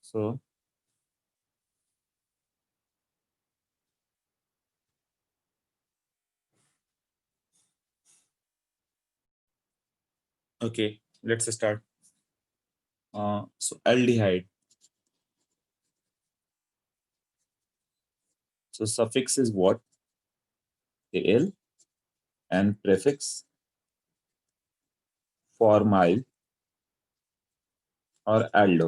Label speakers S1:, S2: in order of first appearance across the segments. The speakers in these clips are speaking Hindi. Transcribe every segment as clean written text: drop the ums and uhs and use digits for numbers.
S1: So okay, let's start. So aldehyde. So suffix is what? Al, and prefix formyl और एल्डो।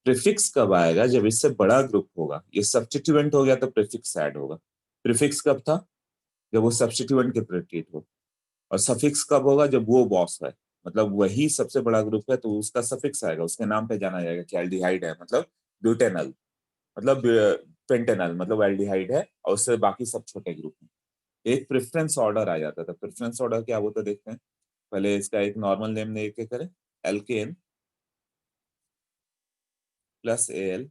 S1: प्रीफिक्स कब आएगा? जब इससे बड़ा ग्रुप होगा। ये सब्स्टिट्यूएंट हो गया तो प्रीफिक्स ऐड होगा। प्रीफिक्स कब था? जब वो सब्स्टिट्यूएंट के प्रेडिकेट हो। और सफिक्स कब होगा? जब वो बॉस है, मतलब वही सबसे बड़ा ग्रुप है तो उसका सफिक्स आएगा, उसके नाम पे जाना जाएगा कि एल्डिहाइड है, मतलब ब्यूटेनल, मतलब पेंटेनल, मतलब एल्डिहाइड है, और उससे बाकी सब छोटे ग्रुप हैं। एक प्रेफरेंस ऑर्डर आ जाता था। प्रेफरेंस ऑर्डर क्या, वो तो देखते हैं। पहले इसका एक नॉर्मल नेम लेके करें, एल्केन प्लस एल।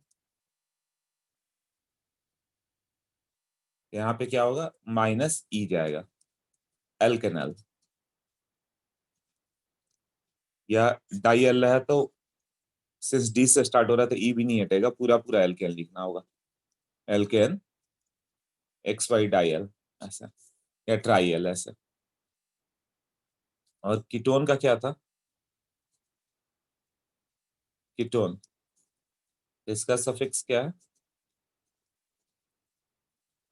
S1: यहाँ पे क्या होगा? माइनस ई जाएगा, एल्केनल। या डाई एल है तो सिंस डी से स्टार्ट हो रहा है तो ई भी नहीं हटेगा, पूरा पूरा एल्केन लिखना होगा। Alkane X Y diyl, ऐसा, या ट्राई एल, ऐसा। और कीटोन का क्या था? कीटोन, इसका सफिक्स क्या है?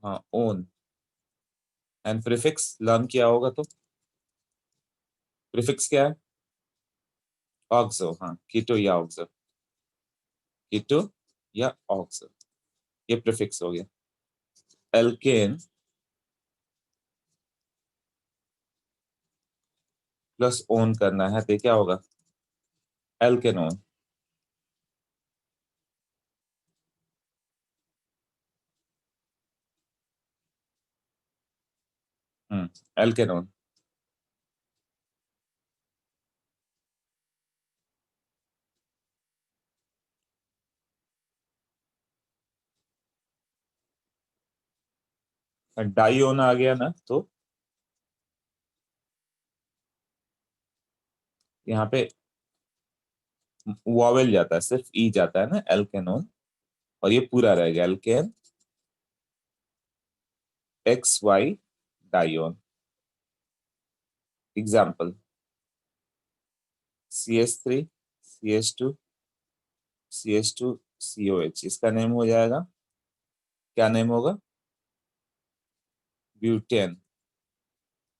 S1: हाँ, ओन। एंड प्रीफिक्स लर्न किया होगा तो प्रीफिक्स क्या है? ऑक्सो। हाँ, कीटो या ऑक्सो, कीटो या ऑक्सो, ये प्रीफिक्स हो गया। एल्केन प्लस ओन करना है तो क्या होगा? एल्केनोन। एल्केनोन। डाइओन आ गया ना तो यहाँ पे वॉवेल जाता है, सिर्फ ई जाता है ना, एल्केनोन। और ये पूरा रहेगा alkane X Y dione. Example, CH3 CH2 CH2 COH, इसका नेम हो जाएगा, क्या नेम होगा? ब्यूटेन।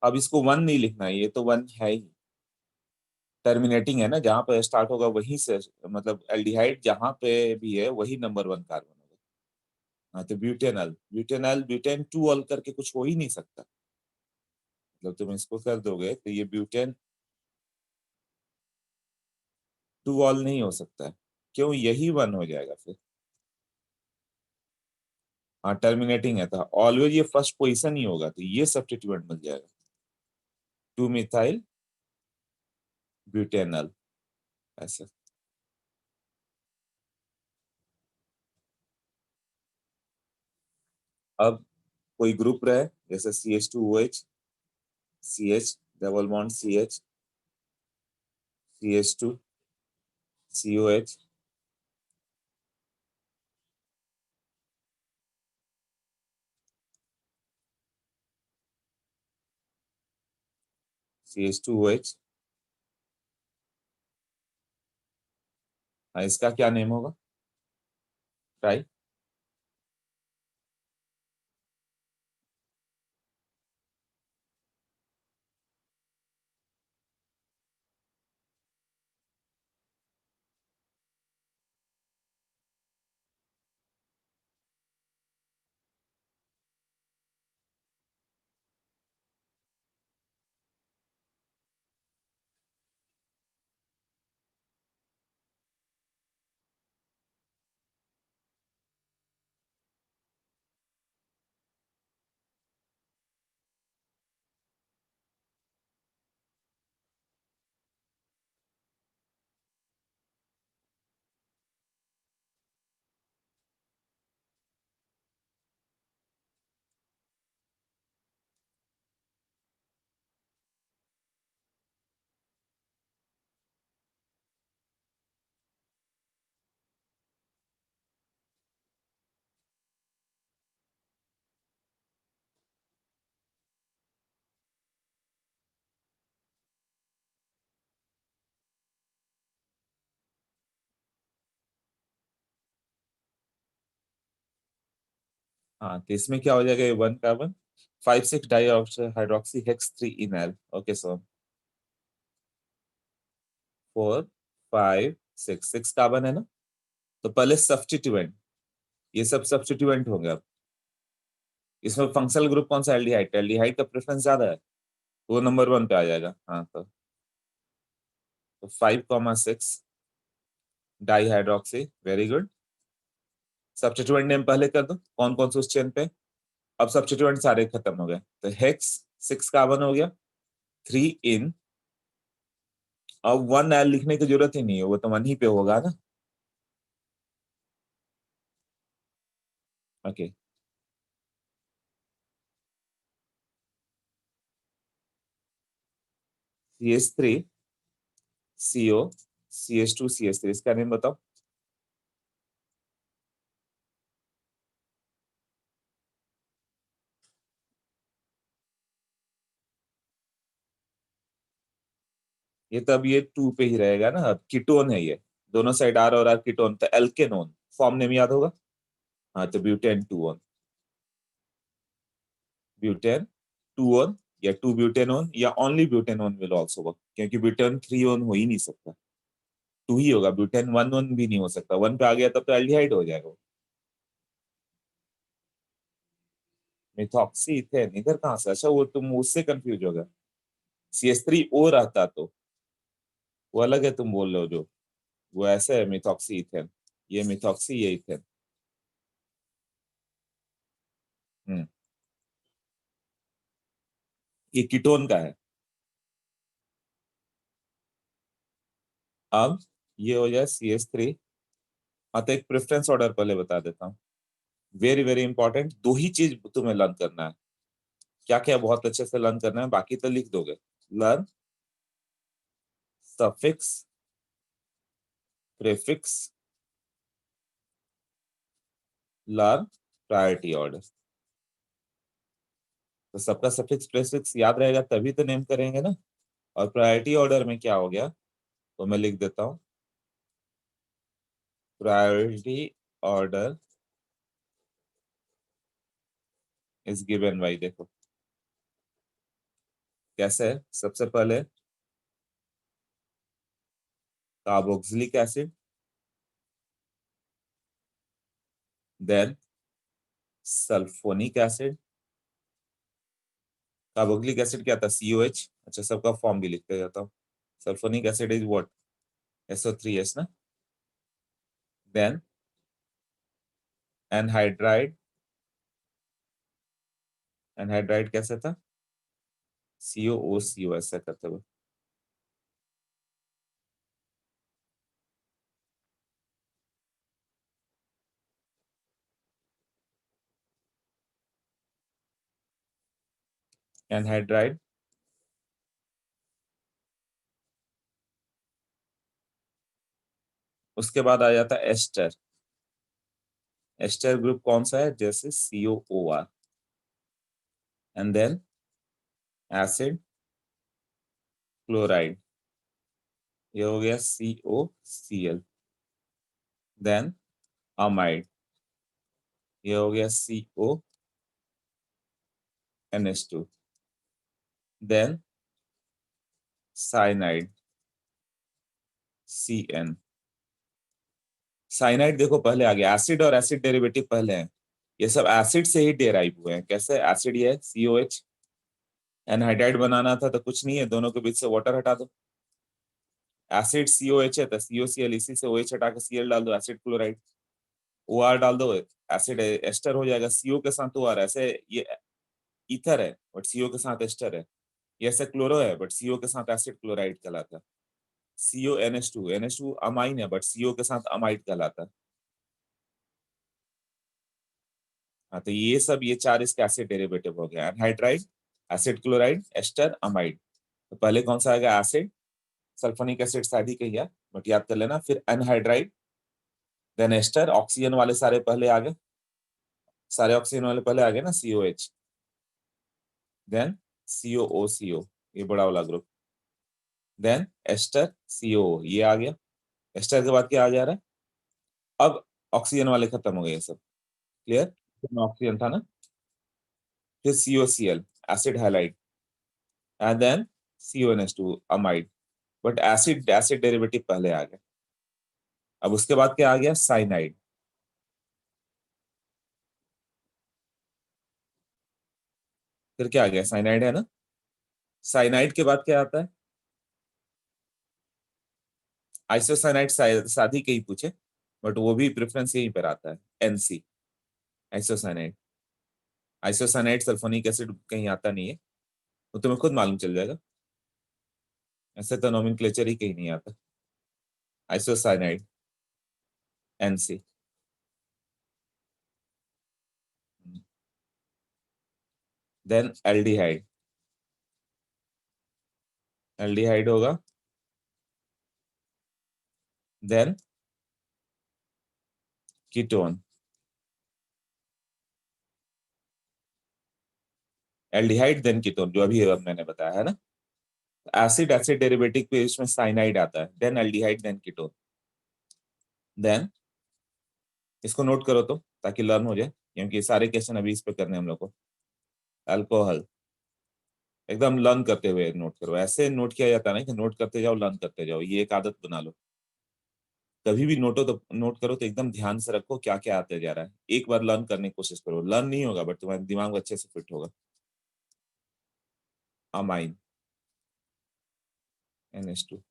S1: अब इसको वन नहीं लिखना है, ये तो वन है ही। टर्मिनेटिंग है ना, जहां पे स्टार्ट होगा वहीं से, मतलब एल्डिहाइड जहां पे भी है वही नंबर वन कार्बन होगा। हाँ, तो butanal, butanal, butane two all करके कुछ हो ही नहीं सकता। मतलब तुम इसको कर दोगे तो ये ब्यूटेन टू ऑल नहीं हो सकता है। क्यों? यही वन हो जाएगा फिर। हाँ, टर्मिनेटिंग है तो ऑलवेज ये फर्स्ट पोजीशन ही होगा, तो ये सब्स्टिट्यूएंट मिल जाएगा, टू मिथाइल ब्यूटेनल, ऐसा। अब कोई ग्रुप रहे, जैसे CH2OH, CH double bond CH, CH2 COH, CH2OH। हाँ, इसका क्या नेम होगा? ट्राई। हाँ, तो इसमें क्या हो जाएगा, ये 1 carbon 5 6 dihydroxy hex 3 ynal. Okay, so 4 5 6 carbon है ना। तो पहले सब्स्टिट्यूएंट, ये सब सब्स्टिट्यूएंट हो गया। इसमें फंक्शनल ग्रुप कौन सा, एल्डिहाइड, एल्डिहाइड का प्रेफरेंस ज्यादा है तो वो नंबर 1 पे आ जाएगा। हाँ, तो 5 6 di hydroxy, very good. Substituent name पहले कर दो, कौन कौन से उस चेन पे। अब सब्स्टिट्यूएंट सारे खत्म हो गए, तो हेक्स 6 कार्बन हो गया, 3 इन। अब 1 एल लिखने की जरूरत ही नहीं है, वो तो 1 ही पे होगा ना। Okay, CH3 CO CH2 CH3, इसका नेम बताओ। ये तो अब ये 2 पे ही रहेगा ना, अब कीटोन है ये, दोनों साइड R और R कीटोन, तो एल्केनोन फॉर्म नेम याद होगा। हाँ, तो ब्यूटेन 2 ऑन, ब्यूटेन 2 ऑन, या 2 ब्यूटेनोन, या only butanone will also work, क्योंकि ब्यूटेन 3 ऑन हो ही नहीं सकता, 2 ही होगा। ब्यूटेन 1 ऑन भी नहीं हो सकता, 1 पे आ गया तब तो एल्डिहाइड हो जाएगा। मिथॉक्सी इथेन इधर कहाँ से, अच्छा वो तुम उससे कंफ्यूज हो गया। CH3 ओ रहता तो वो अलग है, तुम बोल रहे हो जो, वो ऐसे है मिथॉक्सी इथेन, ये मिथॉक्सी ये इथेन। हम्म, ये कीटोन का है। अब ये हो जाए CH3। हाँ, तो एक प्रेफरेंस ऑर्डर पहले बता देता हूँ, वेरी वेरी इंपॉर्टेंट, 2 ही चीज तुम्हें लर्न करना है। क्या क्या बहुत अच्छे से लर्न करना है, बाकी तो लिख दोगे। Learn suffix, prefix, learn priority order. तो सबका सफिक्स प्रेफिक्स याद रहेगा तभी तो नेम करेंगे ना। और प्रायोरिटी ऑर्डर में क्या हो गया, तो मैं लिख देता हूँ, priority order is given by, देखो कैसे है। सबसे पहले carboxylic acid, then sulphonic acid. Carboxylic acid क्या था, COH। अच्छा, सबका फॉर्म भी लिखते जाता हूँ। Sulphonic acid is what, SO3H ना। देन एनहाइड्राइड, एनहाइड्राइड कैसे था, COOCO ऐसा करते हुए। एनहाइड्राइड, उसके बाद आ जाता है एस्टर। एस्टर ग्रुप कौन सा है, जैसे COOR। And then acid, chloride, ये हो गया COCl। देन अमाइड, ये हो गया CONH2। Then cyanide, CN। Cyanide देखो पहले आ गया, एसिड और एसिड डेरिवेटिव पहले हैं, ये सब एसिड से ही डेराइव हुए हैं। कैसे, एसिड ये है COH, एनहाइड्राइड बनाना था तो कुछ नहीं है, दोनों के बीच से वाटर हटा दो। एसिड COH है तो COCl, इसी से OH हटा के Cl डाल दो, एसिड क्लोराइड। OR डाल दो, एसिड एस्टर हो जाएगा, CO के साथ OR, ऐसे ये ईथर है बट CO के साथ एस्टर है। ये ऐसे क्लोरो है बट CO के साथ एसिड क्लोराइड कहलाता है। CONH2, NH2 अमाइन है बट CO के साथ अमाइड कहलाता है। हाँ, तो ये सब, ये 4 इसके एसिड डेरिवेटिव हो गया, anhydride, acid chloride, ester, amide. तो पहले कौन सा आएगा, एसिड। सल्फोनिक एसिड शायद ही कही है, बट याद कर लेना। फिर एनहाइड्राइड, देन एस्टर, ऑक्सीजन वाले सारे पहले आ गए, सारे ऑक्सीजन वाले पहले आ गए ना, COH। देन COOCO, ये बड़ा वाला ग्रुप। देन एस्टर, CO, ये आ गया। एस्टर के बाद क्या आ जा रहा है, अब ऑक्सीजन वाले खत्म हो गए ये सब। क्लियर। ऑक्सीजन था ना, फिर COCl acid halide, and then CONH2 अमाइड, बट एसिड एसिड डेरिवेटिव पहले आ गया। अब उसके बाद क्या आ गया, साइनाइड। फिर क्या आ गया, साइनाइड है ना। साइनाइड के बाद क्या आता है, आइसोसाइनाइड शादी के ही पूछे, बट वो भी प्रेफरेंस यहीं पर आता है, NC isocyanide. Isocyanide sulphonic acid कहीं आता नहीं है, वो तुम्हें खुद मालूम चल जाएगा, ऐसे तो नोमेनक्लेचर ही कहीं नहीं आता। Isocyanide NC। Then aldehyde, aldehyde होगा, then ketone, aldehyde then ketone, जो अभी अब मैंने बताया है ना। एसिड एसिड डेरिवेटिव पे इसमें साइनाइड आता है, then aldehyde then ketone. Then इसको नोट करो तो, ताकि लर्न हो जाए, क्योंकि सारे क्वेश्चन अभी इस पे करने हैं हम लोग को। अल्कोहल, एकदम लर्न करते हुए नोट करो, ऐसे नोट किया जाता है ना कि नोट करते जाओ लर्न करते जाओ, ये एक आदत बना लो। कभी भी नोट करो तो एकदम ध्यान से रखो क्या क्या आते जा रहा है, एक बार लर्न करने की कोशिश करो, लर्न नहीं होगा बट तुम्हारे दिमाग अच्छे से फिट होगा। Amine NH2,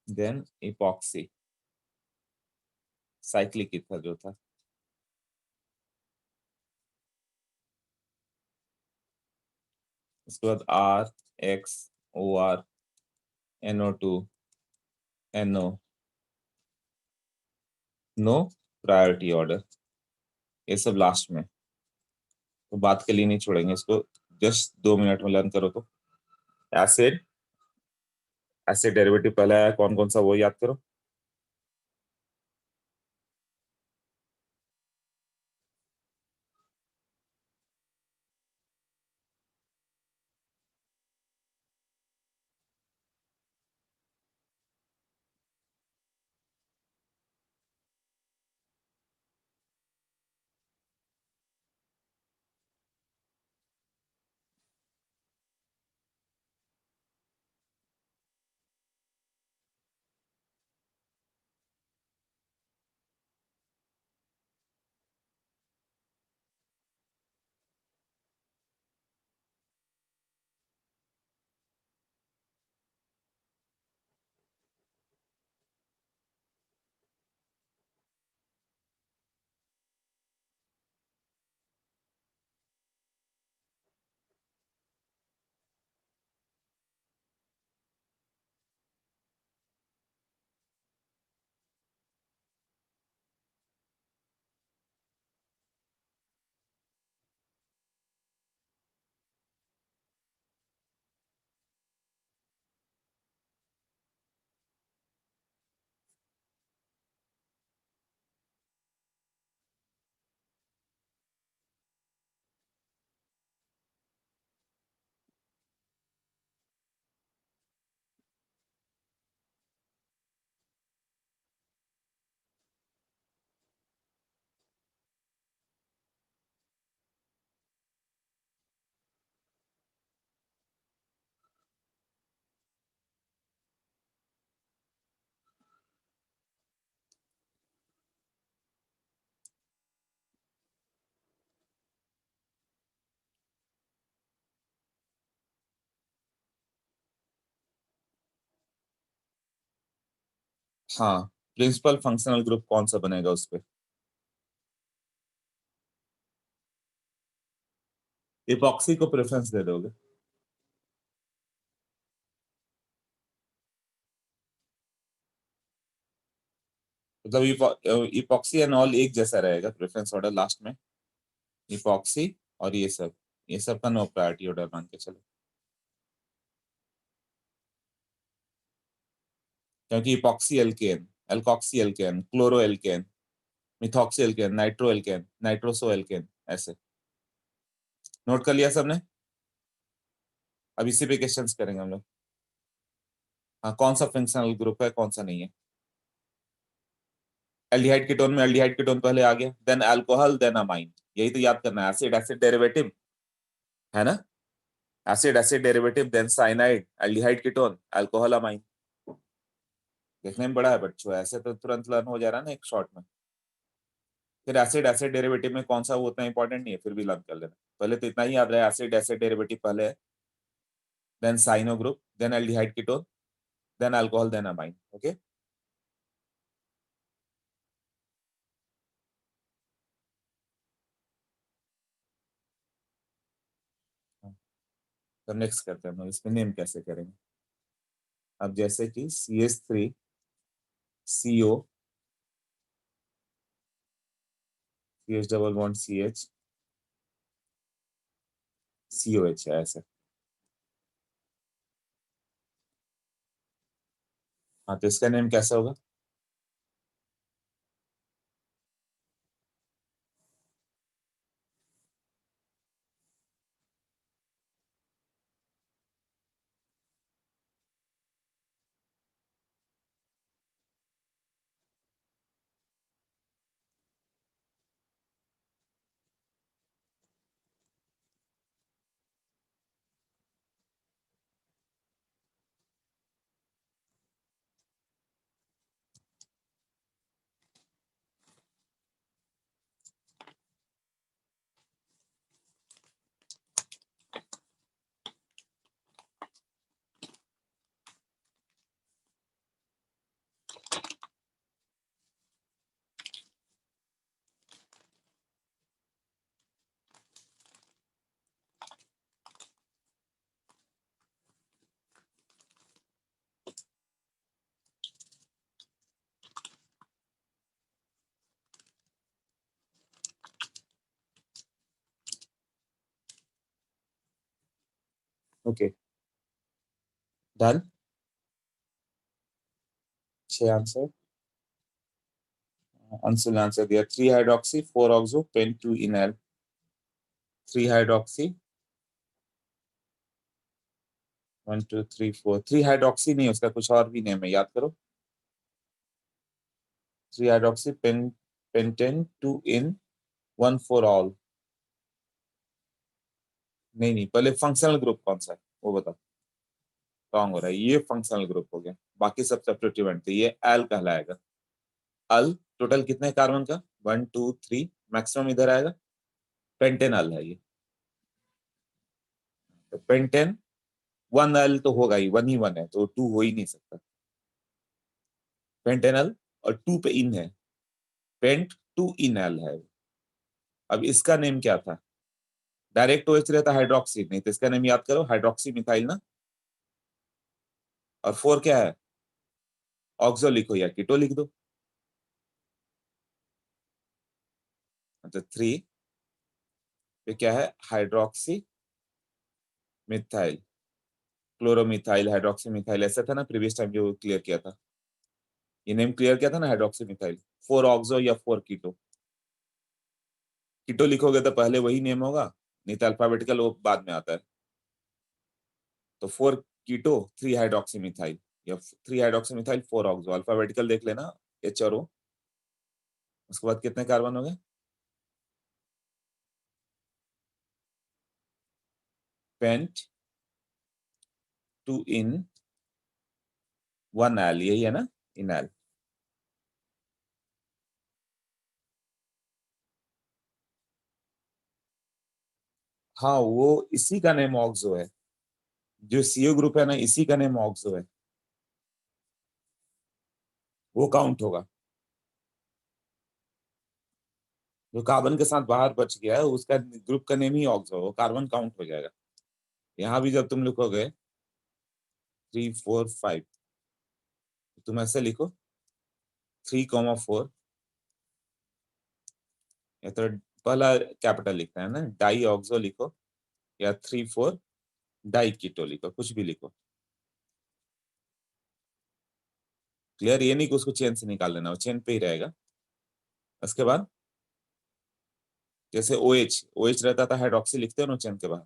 S1: then epoxy, cyclic ether जो था, उसके बाद RXOR NO2NO, no priority order, ये सब लास्ट में, तो बात के लिए नहीं छोड़ेंगे इसको, जस्ट 2 मिनट में लर्न करो तो। एसिड एसिड डेरिवेटिव पहले आया कौन कौन सा, वो याद करो। हाँ, प्रिंसिपल फंक्शनल ग्रुप कौन सा बनेगा उस पे, इपॉक्सी को प्रेफरेंस दे दोगे। मतलब इपॉक्सी एंड ऑल एक जैसा रहेगा प्रेफरेंस ऑर्डर लास्ट में, इपॉक्सी और ये सब का नो प्रायोरिटी ऑर्डर मान के चलो, क्योंकि epoxy alkane, alkoxy alkane, chloro alkane, methoxy alkane, nitro alkane, nitroso alkane, ऐसे। नोट कर लिया सबने? अब इसी पे क्वेश्चंस करेंगे हम लोग। हाँ, कौन सा फंक्शनल ग्रुप है, कौन सा नहीं है। एल्डिहाइड कीटोन में एल्डिहाइड कीटोन पहले आ गया, देन अल्कोहल, देन अमाइन। यही तो याद करना है, एसिड एसिड डेरिवेटिव है ना। Acid acid derivative, then cyanide, aldehyde ketone, alcohol, amine. देखने में बड़ा है बच्चों, ऐसे तो तुरंत लर्न हो जा रहा है ना एक शॉट में। फिर एसिड एसिड डेरिवेटिव में कौन सा, वो उतना इंपॉर्टेंट नहीं है, फिर भी लर्न कर लेना। पहले तो इतना ही याद रहे, एसिड एसिड डेरिवेटिव पहले है, then cyano group, then aldehyde ketone, then alcohol, then amine. Okay. तो नेक्स्ट करते हैं हम लोग, इसमें नेम कैसे करेंगे। अब जैसे कि CH3CO, CH double bond CH COH है ऐसे। हाँ, तो इसका नेम कैसा होगा। Okay, done. 6 answer. Anshul answer दिया 3 hydroxy 4 oxo pent 2 enal. 3 hydroxy 1 2 3 4। 3 hydroxy नहीं, उसका कुछ और भी नेम है, याद करो। 3 हाइड्रोक्सी पेंटेन 2 इन 1 4 ऑल। नहीं नहीं, पहले फंक्शनल ग्रुप कौन सा है वो बताओ। रॉन्ग हो रहा है, ये फंक्शनल ग्रुप हो गया, बाकी सब सब्स्टिट्यूएंट, तो ये एल कहलाएगा। अल टोटल कितने कार्बन का, 1 2 3, मैक्सिमम इधर आएगा। पेंटेन अल है ये। तो पेंटेन 1 एल तो होगा ही, 1 ही 1 है, तो 2 हो ही नहीं सकता। पेंटेनल और 2 पे इन है, पेंट 2 इनएल है। अब इसका नेम क्या था, डायरेक्ट OH रहता हाइड्रोक्सी, नहीं तो इसका नेम याद करो, हाइड्रोक्सी मिथाइल ना। और 4 क्या है, ऑक्सो लिखो या कीटो लिख दो। तो 3 पे क्या है, hydroxy methyl, chloromethyl, hydroxy methyl, ऐसा था ना प्रीवियस टाइम जो क्लियर किया था। ये नेम क्लियर किया था ना, हाइड्रोक्सी मिथाइल। 4 ऑक्सो या 4 कीटो। कीटो लिखोगे तो पहले वही नेम होगा, नहीं तो अल्फाबेटिकल वो बाद में आता है। तो 4 कीटो 3 हाइड्रोक्सी मिथाइल, या 3 हाइड्रोक्सी मिथाइल 4 ऑक्सो, अल्फाबेटिकल देख लेना, H और O। उसके बाद कितने कार्बन हो गए, पेंट 2 इन 1 एल, यही है ना, इनएल। हाँ, वो इसी का नेम ऑक्सो है, जो CO ग्रुप है ना, इसी का नेम ऑक्सो है, वो काउंट होगा। जो कार्बन के साथ बाहर बच गया है उसका ग्रुप का नेम ही ऑक्सो, वो कार्बन काउंट हो जाएगा। यहाँ भी जब तुम लिखोगे 3 4 5, तुम ऐसे लिखो 3 4, या तो पहला कैपिटल लिखना है ना, डाई ऑक्सो लिखो, या 3 4 डाई कीटो लिखो, कुछ भी लिखो। क्लियर, ये नहीं कि उसको चेन से निकाल लेना, वो चेन पे ही रहेगा। उसके बाद जैसे OH रहता था हाइड्रोक्सी लिखते हो ना चेन के बाद।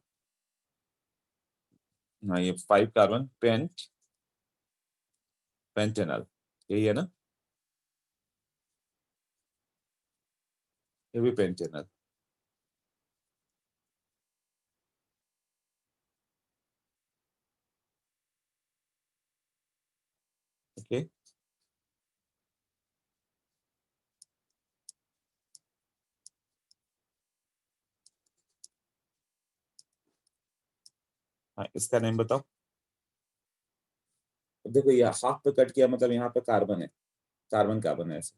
S1: हाँ, ये 5 कार्बन पेंटेनल, यही है ना, ये भी पेंटेनल। ओके, हाँ इसका नेम बताओ। देखो ये हाफ पे कट किया मतलब यहाँ पे कार्बन है, कार्बन कार्बन है ऐसे।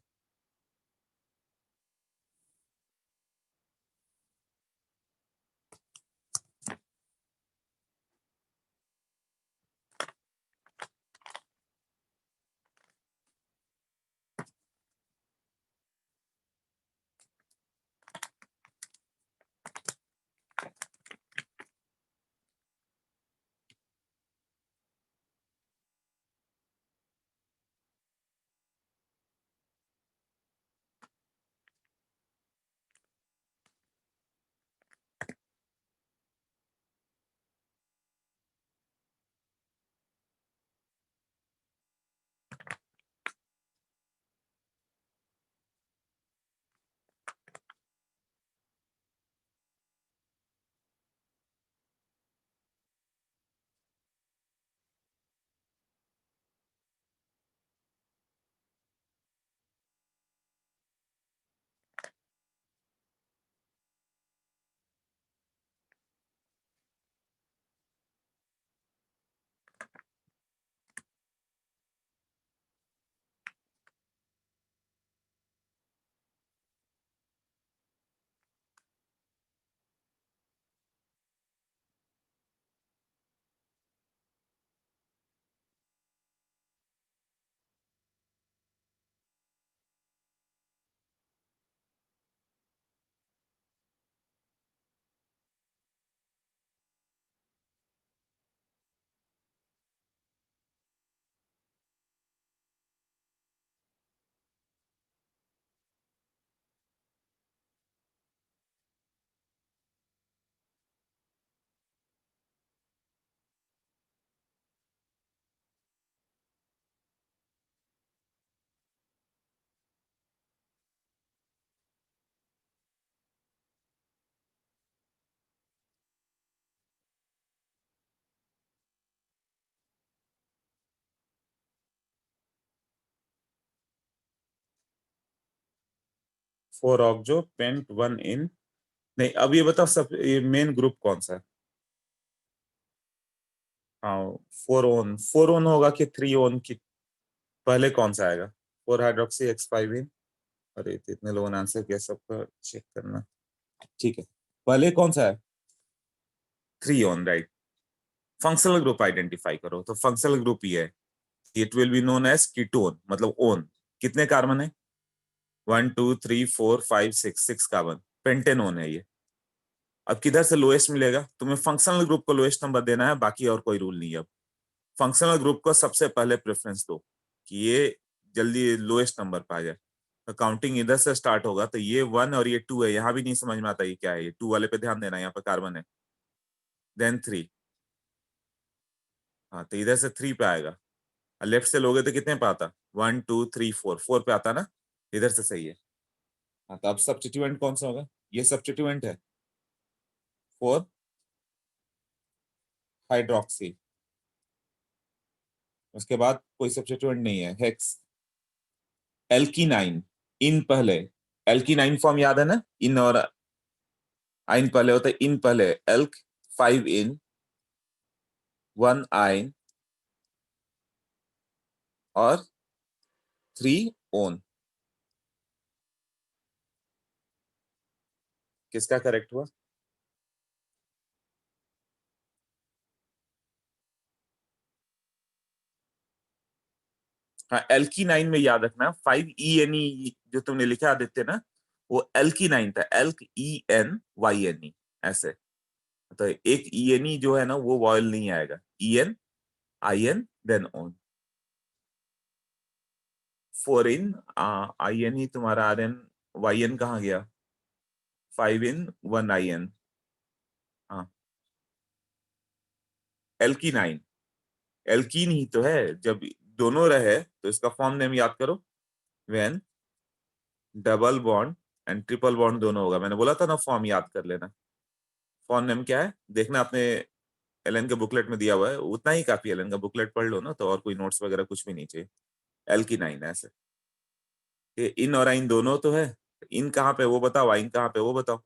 S1: 4 ऑक्जो पेंट 1 इन। नहीं, अब ये बताओ सब ये मेन ग्रुप कौन सा है? हाँ, 4 ओन होगा कि 3 ओन की, पहले कौन सा आएगा? 4 हाइड्रोक्सी X5 इन। अरे तो इतने लोगों ने आंसर किया, सबका चेक करना। ठीक है, पहले कौन सा है? 3 one, right. Functional group identify करो, तो फंक्शनल ग्रुप ये है, it will be known as ketone, मतलब ओन। कितने कार्बन है? 1 2 3 4 5 6, 6 कार्बन, पेंटेनोन है ये। अब किधर से लोएस्ट मिलेगा? तुम्हें फंक्शनल ग्रुप को लोएस्ट नंबर देना है, बाकी और कोई रूल नहीं है। अब फंक्शनल ग्रुप को सबसे पहले प्रेफरेंस दो कि ये जल्दी लोएस्ट नंबर पा जाए। तो काउंटिंग इधर से स्टार्ट होगा, तो ये 1 और ये 2 है, यहाँ भी नहीं समझ में आता ये क्या है, ये 2 वाले पे ध्यान देना, यहाँ पे कार्बन है। देन 3, हाँ तो इधर से 3 पे आएगा, और लेफ्ट से लोगे तो कितने पे आता? 1 2 3 4, 4 पे आता ना, इधर से सही है। हाँ तो अब सब्स्टिट्यूएंट कौन सा होगा? ये सब्स्टिट्यूएंट है 4 हाइड्रोक्सी, उसके बाद कोई सब्स्टिट्यूएंट नहीं है, हेक्स। एल्कीनाइन, इन पहले, एल्कीनाइन फॉर्म याद है ना, इन और आइन पहले होता है, इन पहले, एल्क 5 इन 1 आइन और 3 ओन। किसका करेक्ट हुआ? हाँ, एल्कीनाइन में याद रखना, 5 ENE जो तुमने लिखा आदित्य ना, वो एल्कीनाइन था, ELKENYNE ऐसे। तो एक ENE जो है ना वो वॉयल नहीं आएगा, EN, IN देन ओन। 4 इन INE तुम्हारा RN, YN कहाँ गया? 5 इन 1 IN। हाँ, एल्कीनाइन, एल्कीन ही तो है। जब दोनों रहे तो इसका फॉर्म नेम याद करो, when double bond and triple bond दोनों होगा। मैंने बोला था ना फॉर्म याद कर लेना। फॉर्म नेम क्या है देखना, आपने एलन के बुकलेट में दिया हुआ है, उतना ही काफी। एलन का बुकलेट पढ़ लो ना, तो और कोई नोट्स वगैरह कुछ भी नहीं चाहिए। एल्कीनाइन ऐसे। ये इन और आइन दोनों तो है। इन कहाँ पे वो बताओ, आइन कहाँ पे वो बताओ।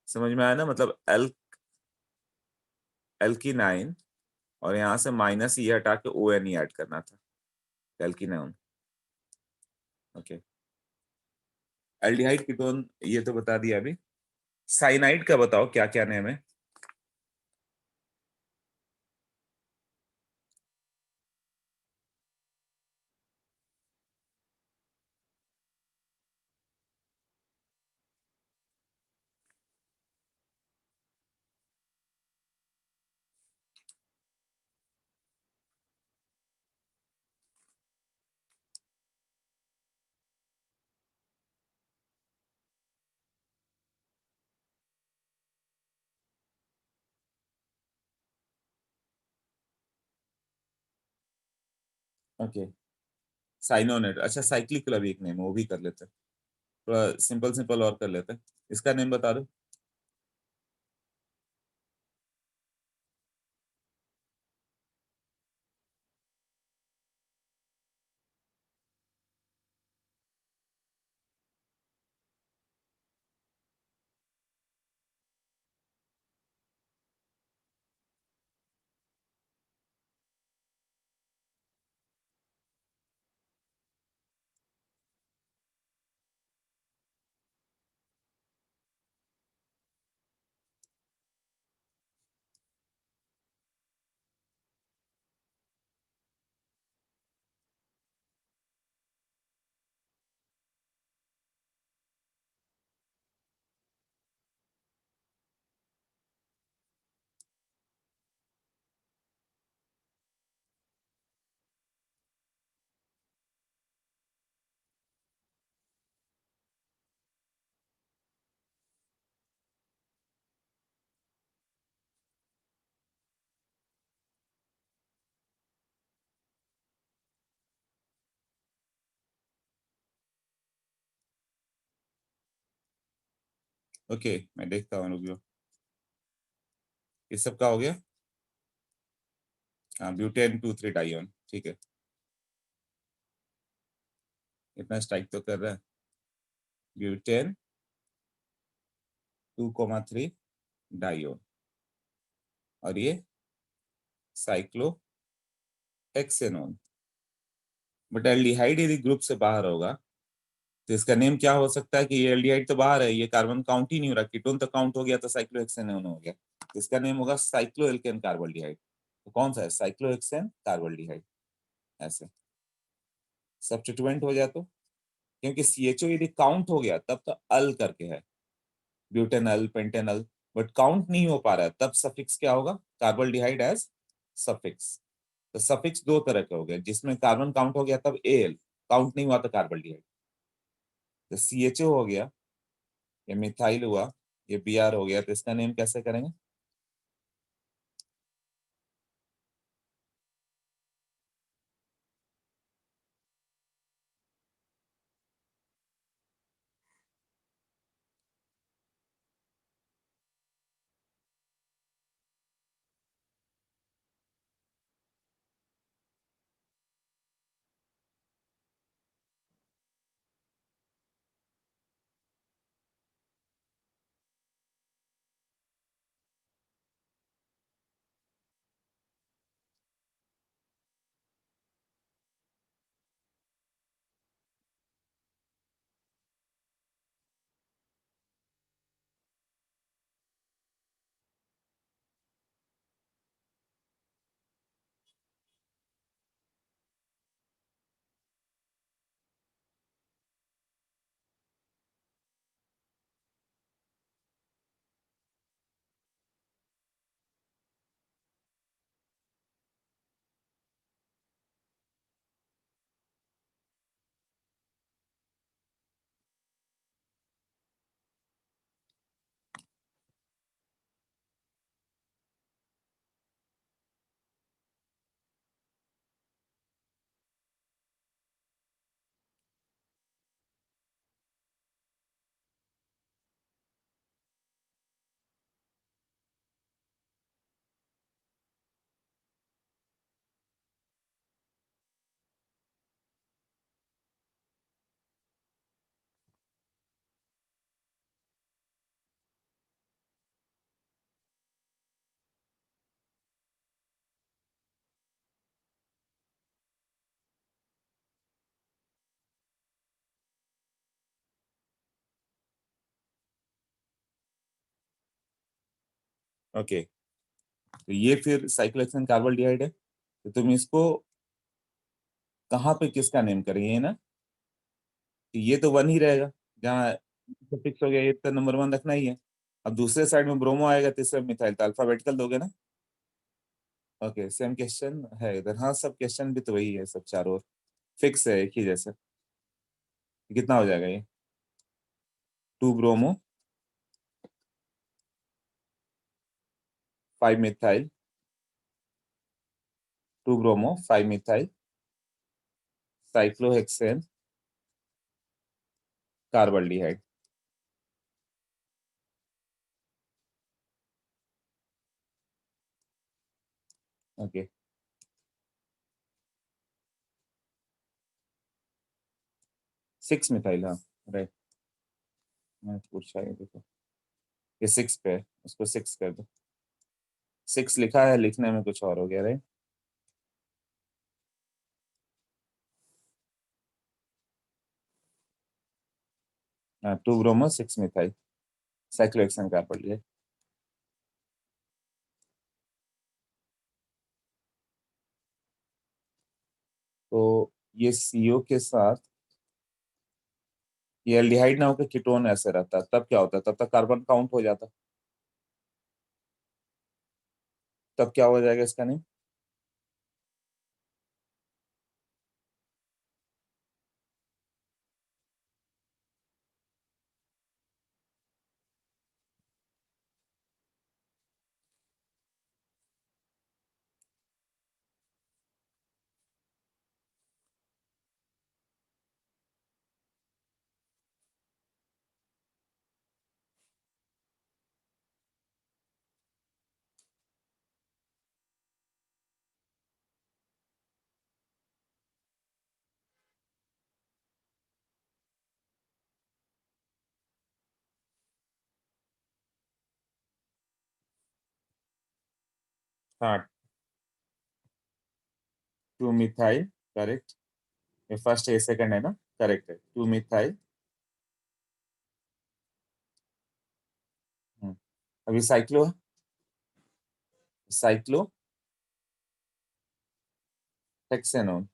S1: समझ में आया ना, मतलब एल्कीनाइन, और यहाँ से माइनस ये हटा के ओ एन ई ऐड करना था, एल्कीनाइन। ओके। एल्डिहाइड कीटोन ये तो बता दिया अभी। साइनाइड का बताओ क्या क्या नेम है। ओके। साइनोनेट, अच्छा साइक्लिक अभी एक नेम है, वो भी कर लेते हैं। थोड़ा सिंपल सिंपल और कर लेते हैं। इसका नेम बता दो। ओके, मैं देखता हूँ, रुक जाओ। इस सब का हो गया। हाँ, ब्यूटेन 2 3 डाइऑन, ठीक है। इतना स्ट्राइक तो कर रहा है। ब्यूटेन 2,3 डाइऑन, और ये साइक्लो हेक्सेनोन। बट एल्डिहाइड यदि ग्रुप से बाहर होगा तो इसका नेम क्या हो सकता है कि ये एल्डिहाइड तो बाहर है, ये कार्बन काउंट ही नहीं हो रहा, कीटोन तो काउंट हो गया, तो साइक्लोहेक्सेनोन हो गया। तो इसका नेम होगा साइक्लोएल्केन कार्बल्डिहाइड। तो कौन सा है, साइक्लोहेक्सेन कार्बल्डिहाइड। ऐसे सब्स्टिट्यूएंट हो जाए तो, क्योंकि सीएचओ यदि काउंट हो गया तब तो अल करके है, ब्यूटेनल पेंटेनल। बट काउंट नहीं हो पा रहा है, तब सफिक्स क्या होगा, कार्बल्डिहाइड एज सफिक्स। तो सफिक्स दो तरह के हो गए, जिसमें कार्बन काउंट हो गया तब एल, काउंट नहीं हुआ तो कार्बल्डिहाइड। तो सीएचओ हो गया, ये मिथाइल हुआ, ये बीआर हो गया, तो इसका नेम कैसे करेंगे। ओके, तो ये फिर साइक्लोहेक्सेन कार्बोल्डिहाइड है, तो तुम इसको कहाँ पे किसका नेम करेंगे ना, कि ये तो वन ही रहेगा, जहाँ फिक्स हो गया ये तो नंबर वन रखना ही है। अब दूसरे साइड में ब्रोमो आएगा, तीसरे मिथाइल, तो अल्फाबेटिकल दोगे ना। ओके, सेम क्वेश्चन है इधर, हाँ सब क्वेश्चन भी तो वही है, सब चारों ओर फिक्स है एक ही जैसे। कितना हो जाएगा ये, 2 bromo 5 methyl, 2 bromo 5 methyl cyclohexane carbaldehyde. Okay, 6 methyl, हाँ राइट, मैं पूछा है देखो, ये 6 पे है, उसको 6 कर दो। 6 लिखा है, लिखने में कुछ और हो गया राइट। हाँ, 2 ब्रोमो 6 मिथाइल साइक्लोहेक्सेन कार्बल्डिहाइड। तो ये सीओ के साथ ये एल्डिहाइड ना होकर कीटोन ऐसे रहता, तब क्या होता, तब तक कार्बन काउंट हो जाता, तब क्या हो जाएगा इसका नहीं। हाँ, 2 मिथाइल, करेक्ट, ये फर्स्ट ए सेकंड है ना, करेक्ट है, 2 मिथाइल। अभी साइक्लो, साइक्लो हेक्सेनोन,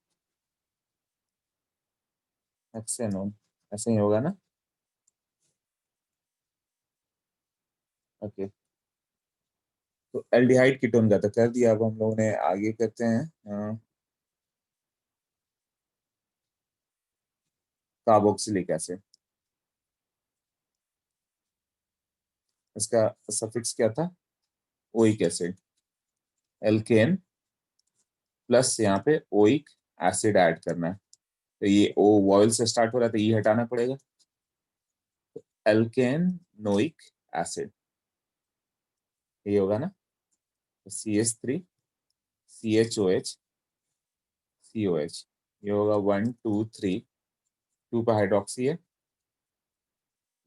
S1: हेक्सेनोन, ऐसे ही होगा ना। ओके, तो एल्डिहाइड कीटोन का तो कर दिया, अब हम लोगों ने आगे करते हैं कार्बोक्सिलिक एसिड। इसका सफिक्स क्या था, ओइक एसिड, एल्केन प्लस यहाँ पे ओइक एसिड ऐड करना है, तो ये ओ वॉयल से स्टार्ट हो रहा है, तो ये हटाना पड़ेगा, एल्केन नोइक एसिड, ये होगा ना, CH3 CHOH COH, ये होगा 1 2 3, 2 पे हाइड्रोक्सी है,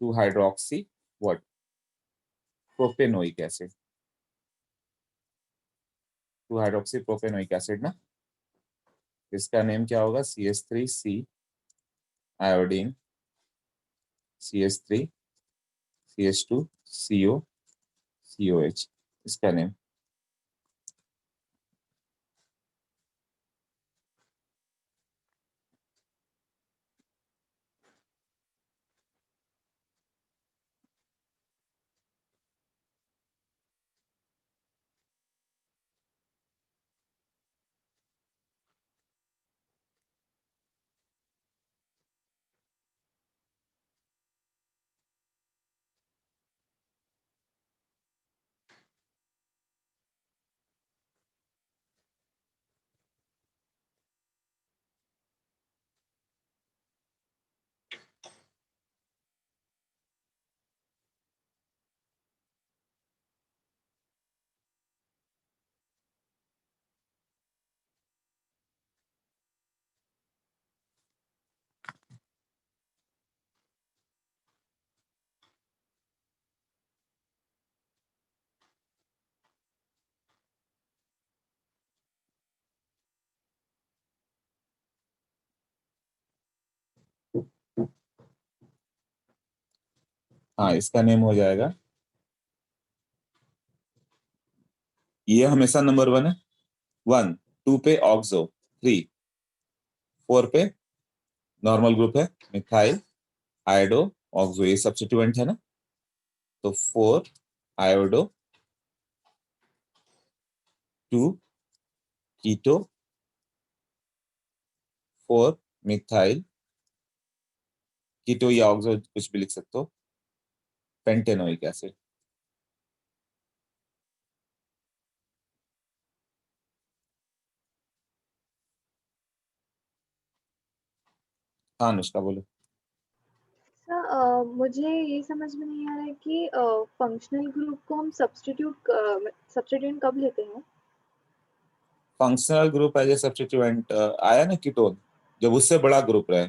S1: 2 hydroxy what, propanoic acid, 2 hydroxy propanoic acid ना, इसका नेम क्या होगा, CH3C आयोडीन, CH3CH2CO COH, इसका नेम। हाँ, इसका नेम हो जाएगा ये हमेशा नंबर 1 है। 1, 2 पे ऑक्सो, 3, 4 पे नॉर्मल ग्रुप है, मिथाइल आयोडो ऑक्सो, ये सब्स्टिट्यूएंट है ना, तो 4 आयोडो, 2 कीटो, 4 मिथाइल कीटो या ऑक्सो कुछ भी लिख सकते हो, पेंटेनोइक एसिड। हाँ अनुष्का बोलो।
S2: सर मुझे ये समझ में नहीं आ रहा है कि फंक्शनल ग्रुप को हम सब्स्टिट्यूएंट कब लेते हैं?
S1: Functional group as a substituent आया ना कीटोन, जब उससे बड़ा ग्रुप रहे।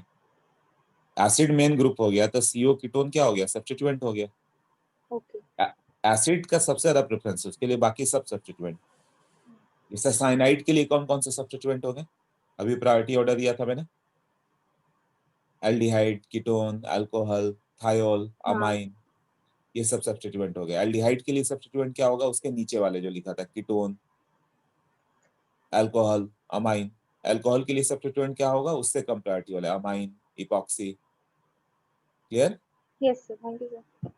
S1: एसिड मेन ग्रुप हो गया तो सीओ कीटोन क्या हो गया, सब्स्टिट्यूएंट हो गया।
S2: ओके।
S1: एसिड का सबसे ज्यादा प्रेफरेंस है, उसके लिए बाकी सब सब्स्टिट्यूएंट। जैसे साइनाइड के लिए कौन कौन से सब्स्टिट्यूएंट हो गए, अभी प्रायोरिटी ऑर्डर दिया था मैंने, एल्डिहाइड, कीटोन, अल्कोहल, थायोल,
S2: हाँ।
S1: अमाइन, ये सब सब्स्टिट्यूएंट हो गए। एल्डिहाइड के लिए सब्स्टिट्यूएंट क्या होगा, उसके नीचे वाले जो लिखा था, कीटोन, अल्कोहल, अमाइन। अल्कोहल के लिए सब्स्टिट्यूएंट क्या होगा, उससे कम प्रायोरिटी वाले, amine, epoxy. Clear?
S2: Yes sir, thank you sir.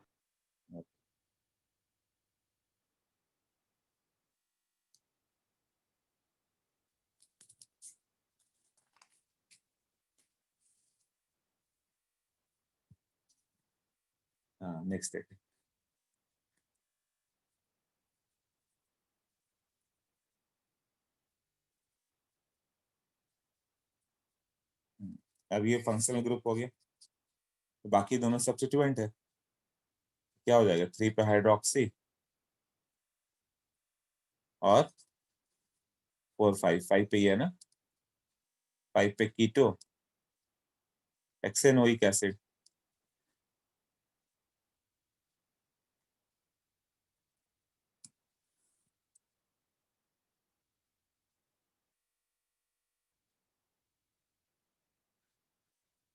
S1: हाँ नेक्स्ट देखते हैं। अब ये फंक्शनल ग्रुप हो गया, तो बाकी दोनों सब्स्टिट्यूएंट है, क्या हो जाएगा, 3 पे हाइड्रोक्सी और 4 5, 5 पे ये है ना, 5 पे कीटो, हेक्सेनोइक एसिड।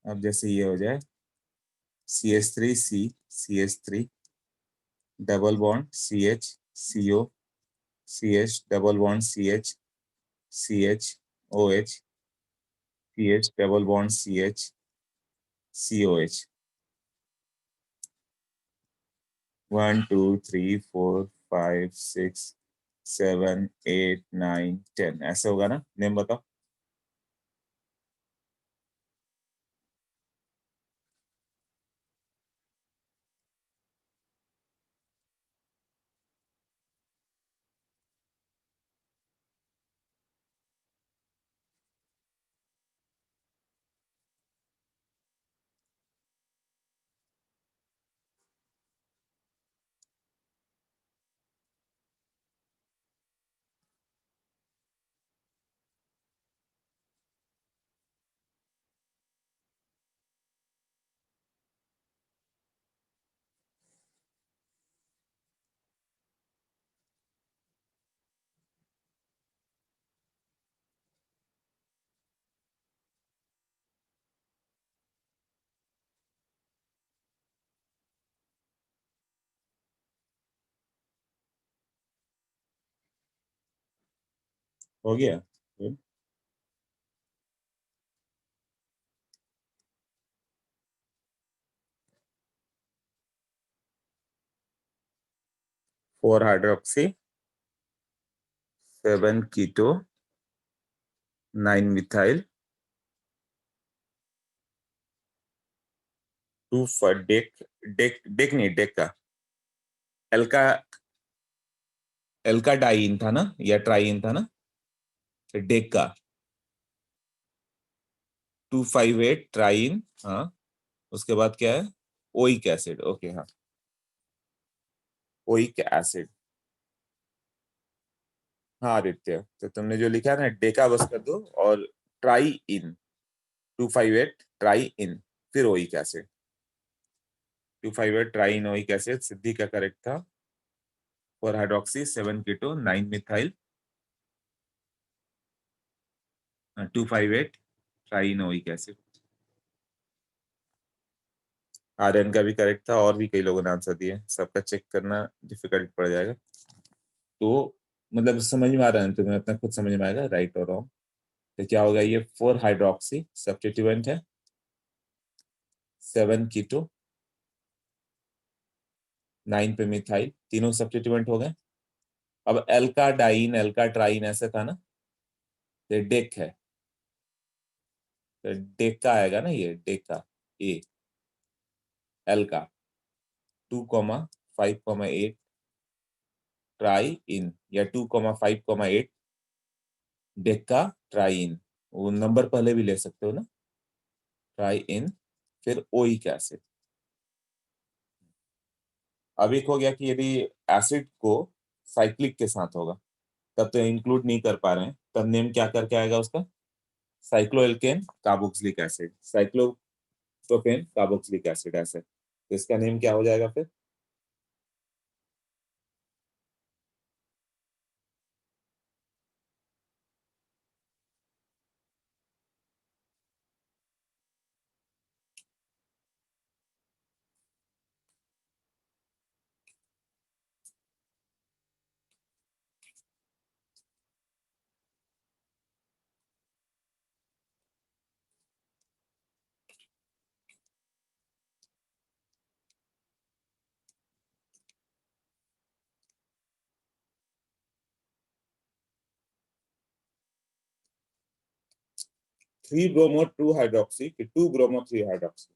S1: अब जैसे ये हो जाए CH3C, CH3 double bond CH, CO, CH double bond CH, CH, OH, CH double bond CH, COH। 1 2 3 4 5 6 7 8 9 10 ऐसे होगा ना, नेम बताओ। हो गया। 4 hydroxy, 7 keto, 9 methyl, 2 four dec, dec dec नहीं, डेका, एल्का, एल्का डाइन था ना या ट्राइन था ना, तो डेका, 258 ट्राइन, हाँ। उसके बाद क्या है, ओइक एसिड, ओके हाँ, ओइक एसिड। हाँ आदित्य, तो तुमने जो लिखा है ना डेका बस कर दो, और ट्राई इन, 258 ट्राई इन, फिर oic acid, 258 try in oic acid, Siddhi का करेक्ट था। 4 hydroxy, 7 keto, 9 methyl, 258 try in oic acid. Aryan का भी करेक्ट था, और भी कई लोगों ने आंसर दिए, सबका चेक करना डिफिकल्ट पड़ जाएगा। तो मतलब समझ में आ रहा है तुम्हें, अपना खुद समझ में आएगा राइट और रॉन्ग। तो क्या होगा, ये 4 हाइड्रोक्सी सब्स्टिट्यूएंट है, 7 कीटो, 9 पे मिथाइल, तीनों सब्स्टिट्यूएंट हो गए। अब एल्का डाइन एल्का ट्राइन ऐसे था ना, ये डेक है, तो डेका आएगा ना, ये डेका ए एल्का 2,5,8 ट्राई इन, या 2,5,8 डेका ट्राइन, वो नंबर पहले भी ले सकते हो ना, ट्राई इन, फिर ओइक एसिड। अब एक हो गया कि यदि एसिड को साइक्लिक के साथ होगा, तब तो इंक्लूड नहीं कर पा रहे हैं, तब नेम क्या करके आएगा उसका, cycloalkane carboxylic acid, cyclopropane carboxylic acid ऐसे, तो इसका नेम क्या हो जाएगा फिर, 3 ब्रोमो 2 हाइड्रोक्सी कि 2 ब्रोमो 3 हाइड्रोक्सी।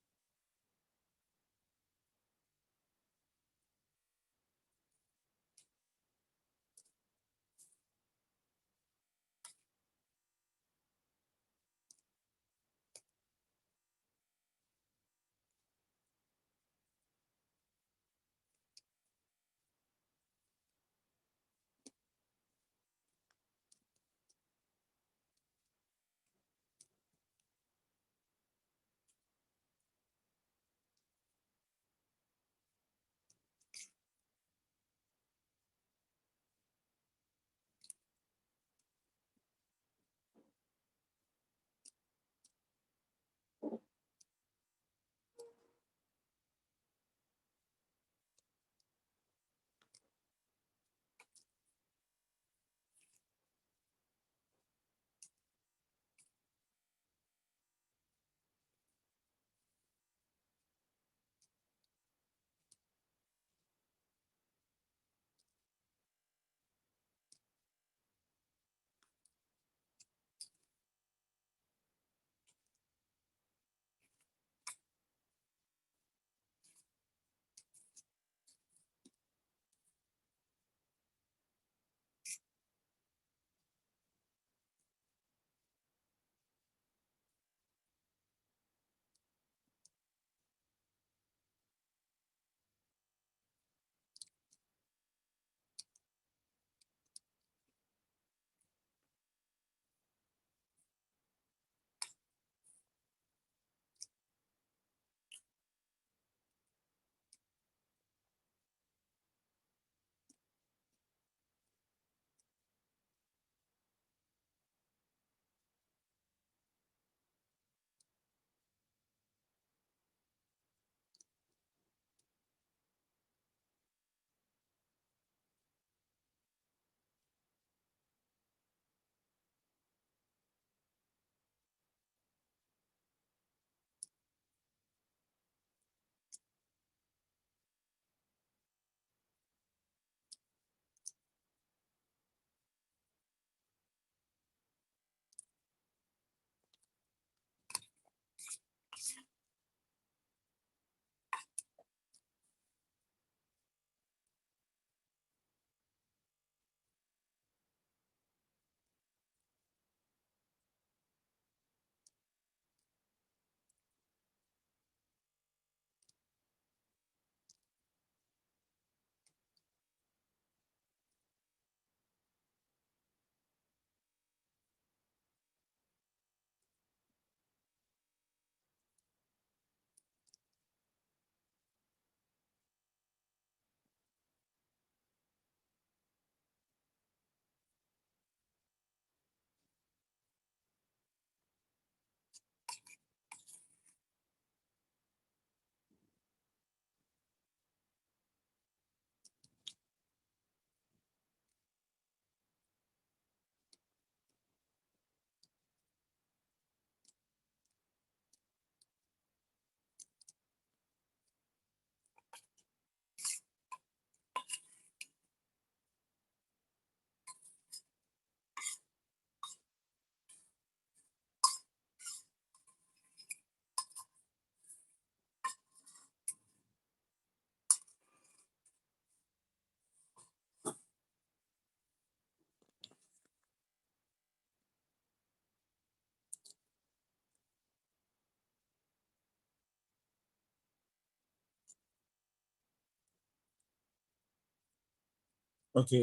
S1: ओके।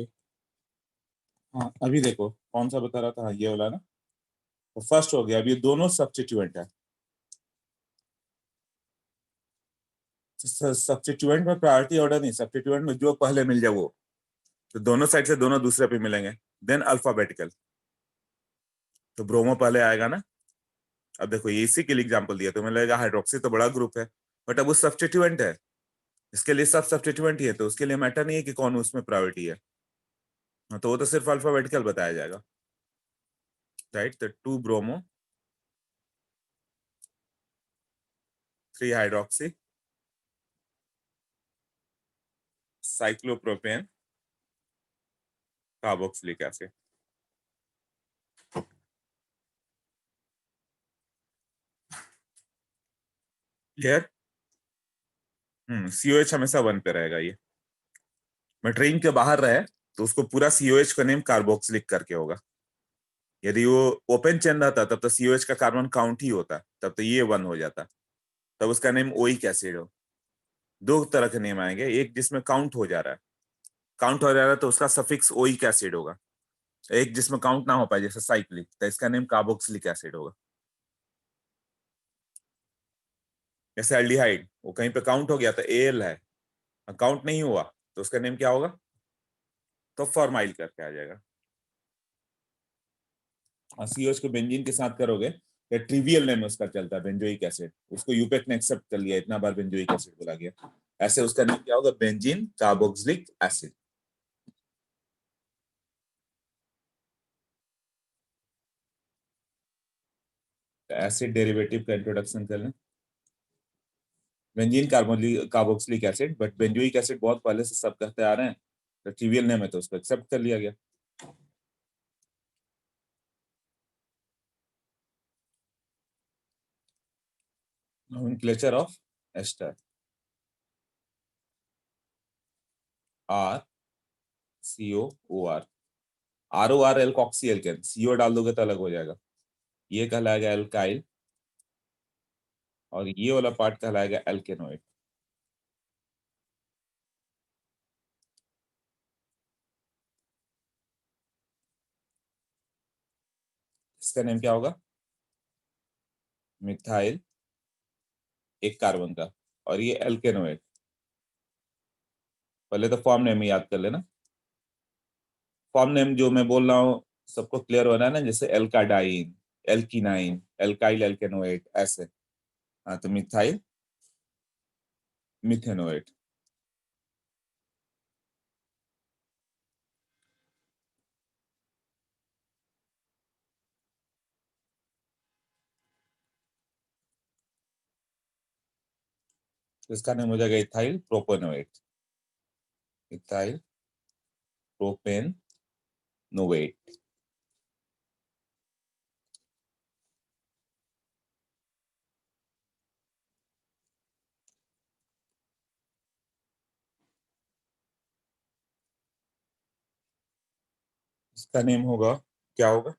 S1: हाँ अभी देखो कौन सा बता रहा था, हाँ ये वाला ना। तो फर्स्ट हो गया, अब ये दोनों सब्स्टिट्यूएंट है। सब्स्टिट्यूएंट में प्रायोरिटी ऑर्डर नहीं, सब्स्टिट्यूएंट में जो पहले मिल जाए वो। तो दोनों साइड से दोनों दूसरे पे मिलेंगे। Then alphabetical. तो ब्रोमो पहले आएगा ना। अब देखो ये इसी के लिए एग्जांपल दिया, तो मुझे लगेगा हाइड्रोक्सी तो बड़ा ग्रुप है, बट अब वो सब्स्टिट्यूएंट है। इसके लिए सब सब्स्टिट्यूएंट ही है, तो उसके लिए मैटर नहीं है कि कौन उसमें प्रायोरिटी है। हाँ, तो वो तो सिर्फ अल्फाबेटिकल बताया जाएगा। राइट, तो 2 bromo 3 hydroxy cyclopropane carboxylic acid. Clear. COH हमेशा 1 पे रहेगा ये। मेट्रिन के बाहर रहे तो उसको पूरा सीओएच का नेम कार्बोक्सिलिक करके होगा। यदि वो ओपन चेन रहता तब तो सीओएच का कार्बन काउंट ही होता, तब तो ये 1 हो जाता। तब उसका नेम ओइक एसिड हो। दो तरह के नेम आएंगे, एक जिसमें काउंट हो जा रहा है, काउंट हो जा रहा है तो उसका सफिक्स ओइक एसिड होगा। एक जिसमें काउंट ना हो पाए जैसे साइक्लिक, तो इसका नेम कार्बोक्सिलिक एसिड होगा। जैसे एल्डिहाइड, वो कहीं पे काउंट हो गया तो एल है, काउंट नहीं हुआ तो उसका नेम क्या होगा, तो फॉर्माइल करके आ जाएगा। सीओएच को बेंजीन के साथ करोगे या ट्रिवियल नेम उसका चलता है बेंजोइक एसिड, उसको यूपेक ने एक्सेप्ट कर लिया, इतना बार बेंजोइक एसिड बोला गया। ऐसे उसका नेम क्या होगा, benzene carboxylic acid. Acid derivative का इंट्रोडक्शन कर लें। Benzene carboxylic acid, but benzoic acid बहुत पहले से सब कहते आ रहे हैं, तो ट्रिवियल नेम है तो उसको एक्सेप्ट कर लिया गया। Nomenclature of ester. R C O R. R O R alkoxy alkane, CO डाल दोगे तो अलग हो जाएगा। ये कहलाएगा एल्काइल, और ये वाला पार्ट कहलाएगा एल्केनोइड। इसका नेम क्या होगा, मिथाइल, एक कार्बन का, और ये एल्केनोइड। पहले तो फॉर्म नेम ही याद कर लेना। फॉर्म नेम जो मैं बोल रहा हूँ सबको क्लियर हो रहा है ना, जैसे एल्काडाइन, एल्कीनाइन, एल्काइल एल्केनोइड ऐसे। हाँ तो मिथाइल मिथेनोइड। तो इसका नाम हो जाएगा इथाइल प्रोपेनोएट। Ethyl propanoate. इसका नेम होगा, क्या होगा,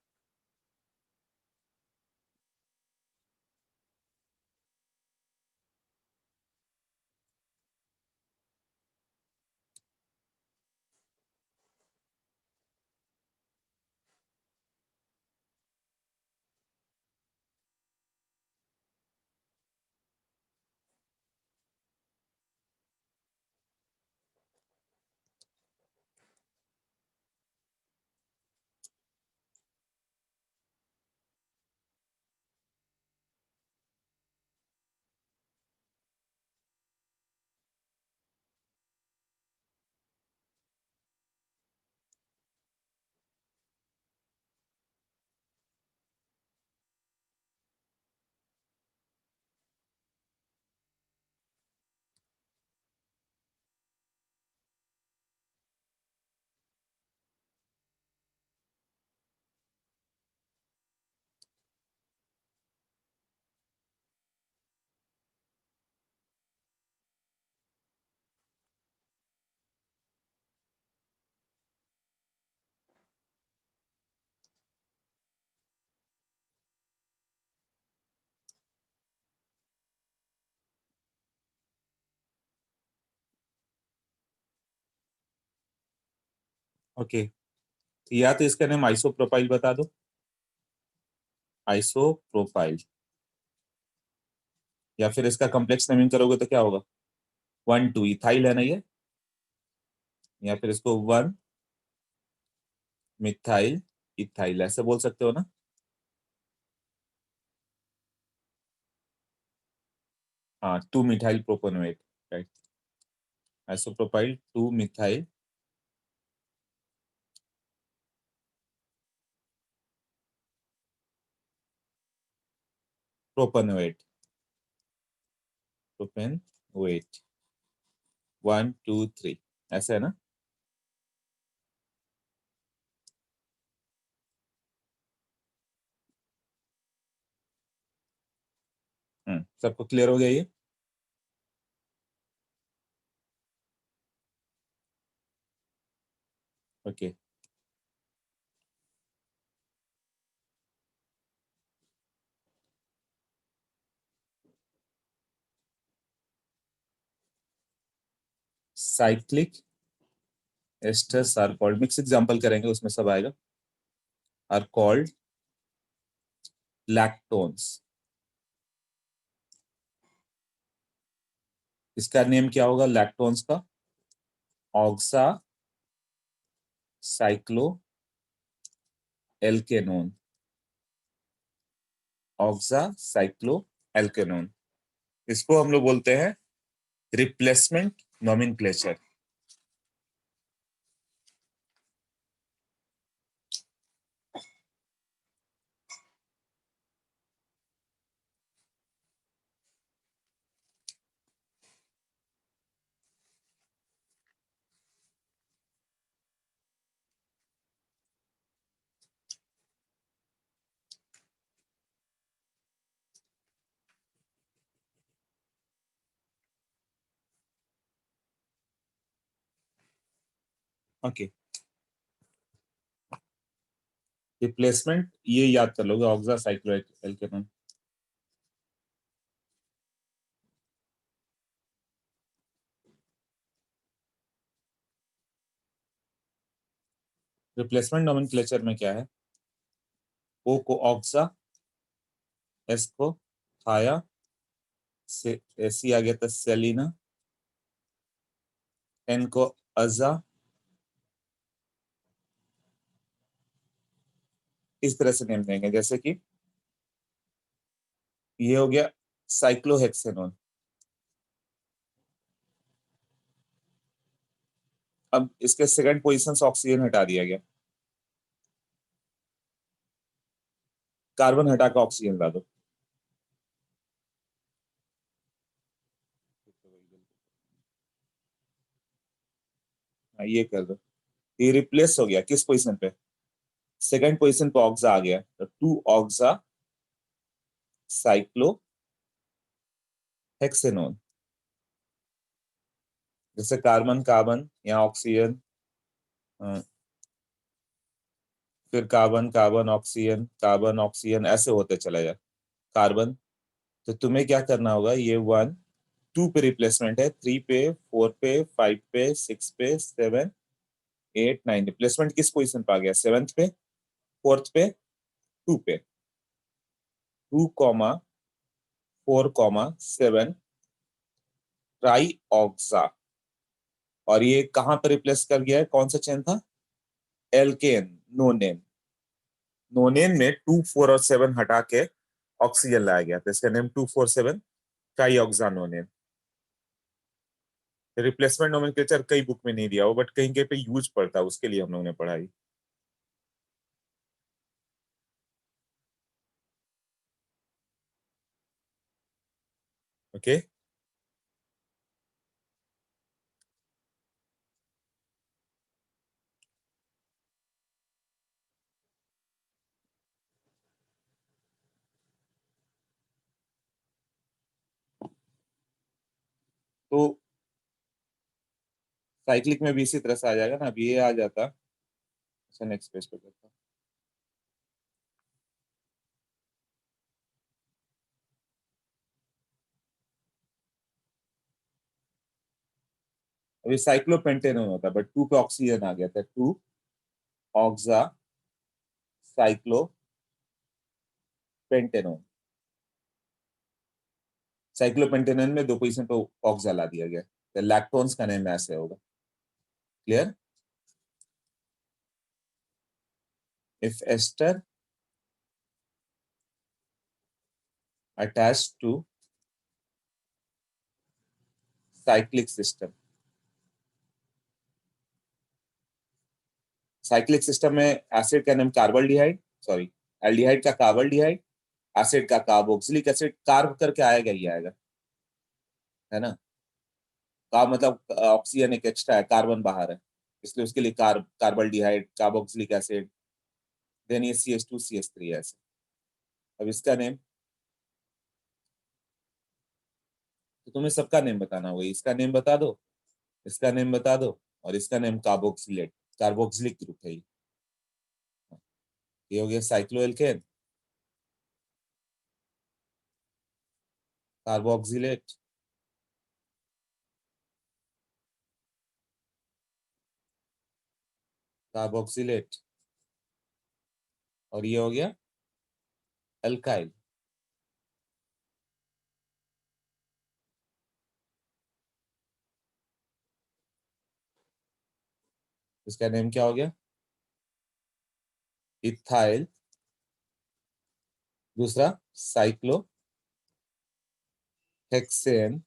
S1: ओके, या तो इसका नेम आइसोप्रोपाइल बता दो, आइसोप्रोपाइल, या फिर इसका कॉम्प्लेक्स नेमिंग करोगे तो क्या होगा, 1,2 इथाइल है ना ये, या फिर इसको 1 मिथाइल इथाइल ऐसे बोल सकते हो ना। हाँ, 2 methyl propanoate, right, isopropyl 2 methyl propanoate, propanoate 1 2 3 ऐसे है ना। सबको क्लियर हो गया ये। Okay, cyclic esters are called, mix example करेंगे उसमें सब आएगा, आर कॉल्ड लैक्टोन्स। इसका नेम क्या होगा लैक्टोन्स का, ऑक्सा साइक्लो एल्केनोन, ऑक्सा साइक्लो एल्केनोन। इसको हम लोग बोलते हैं रिप्लेसमेंट नोमेनक्लेचर। ओके, रिप्लेसमेंट ये याद कर लोगे, ऑक्सा साइक्लो एल्केनोन। रिप्लेसमेंट नोमेनक्लेचर में क्या है, ओ को ऑक्सा, एस को थाया, से एसी आ गया था सेलिना, एन को अजा, इस तरह से नेम देंगे। जैसे कि ये हो गया साइक्लोहेक्सेनोन। अब इसके सेकंड पोजीशन से ऑक्सीजन हटा दिया गया, कार्बन हटा के ऑक्सीजन ला दो। हाँ, ये कर दो, ये रिप्लेस हो गया किस पोजीशन पे, सेकंड पोजीशन पे ऑक्सा आ गया, तो 2 ऑक्सा साइक्लो हेक्सेनोन। जैसे कार्बन कार्बन, यहाँ ऑक्सीजन, फिर carbon carbon oxygen, carbon oxygen ऐसे होते चला कार्बन। तो तुम्हें क्या करना होगा, ये 1 2 पे रिप्लेसमेंट है, 3 पे, 4 पे, 5 पे, 6 पे, 7 8 9, रिप्लेसमेंट किस पोजीशन पे आ गया, 7th पे, 4th पे, 2 पे, 2 कॉमा 4 कॉमा 7 ट्राई ऑक्सा। और ये कहां पर रिप्लेस कर गया है, कौन सा चेन था, एल्केन, नोनेन। नोनेन में 2 4 और 7 हटा के ऑक्सीजन लाया गया, तो इसका name 247 trioxanonane. Replacement nomenclature कई बुक में नहीं दिया हो, बट कहीं कहीं पे यूज पड़ता है, उसके लिए हम लोगों ने पढ़ाई। ओके, तो साइक्लिक में भी इसी तरह से आ जाएगा ना, अब ये आ जाता। अच्छा, नेक्स्ट पेज पे करता हूँ। अभी साइक्लोपेंटेनोन होता, बट 2 पे ऑक्सीजन आ गया था, 2 ऑक्सा साइक्लोपेंटेनोन। साइक्लोपेंटेनोन में 2 पोजीशन पे ऑक्सा ला दिया गया, तो लैक्टोन्स का नेम ऐसे होगा। Clear? If ester attached to cyclic system, cyclic system में एसिड का नाम कार्बल्डिहाइड, सॉरी एल्डिहाइड का कार्बल्डिहाइड, एसिड का कार्बोक्सिलिक एसिड, कार्ब करके आएगा ही आएगा, है ना। कार्ब मतलब ऑक्सीजन एक एक्स्ट्रा है, कार्बन बाहर है, इसलिए उसके लिए कार्बल्डिहाइड, कार्बोक्सिलिक एसिड, देन ये CH2CH3 ऐसे। अब इसका नेम तो तुम्हें सबका नेम बताना होगा, इसका नेम बता दो, इसका नेम बता दो, और इसका नेम कार्बोक्सिलेट, कार्बोक्सिलिक ग्रुप है ये हो गया साइक्लोएल्केन, कार्बोक्सिलेट, कार्बोक्सिलेट, और ये हो गया अल्काइल। इसका नेम क्या हो गया? इथाइल, दूसरा cyclo hexane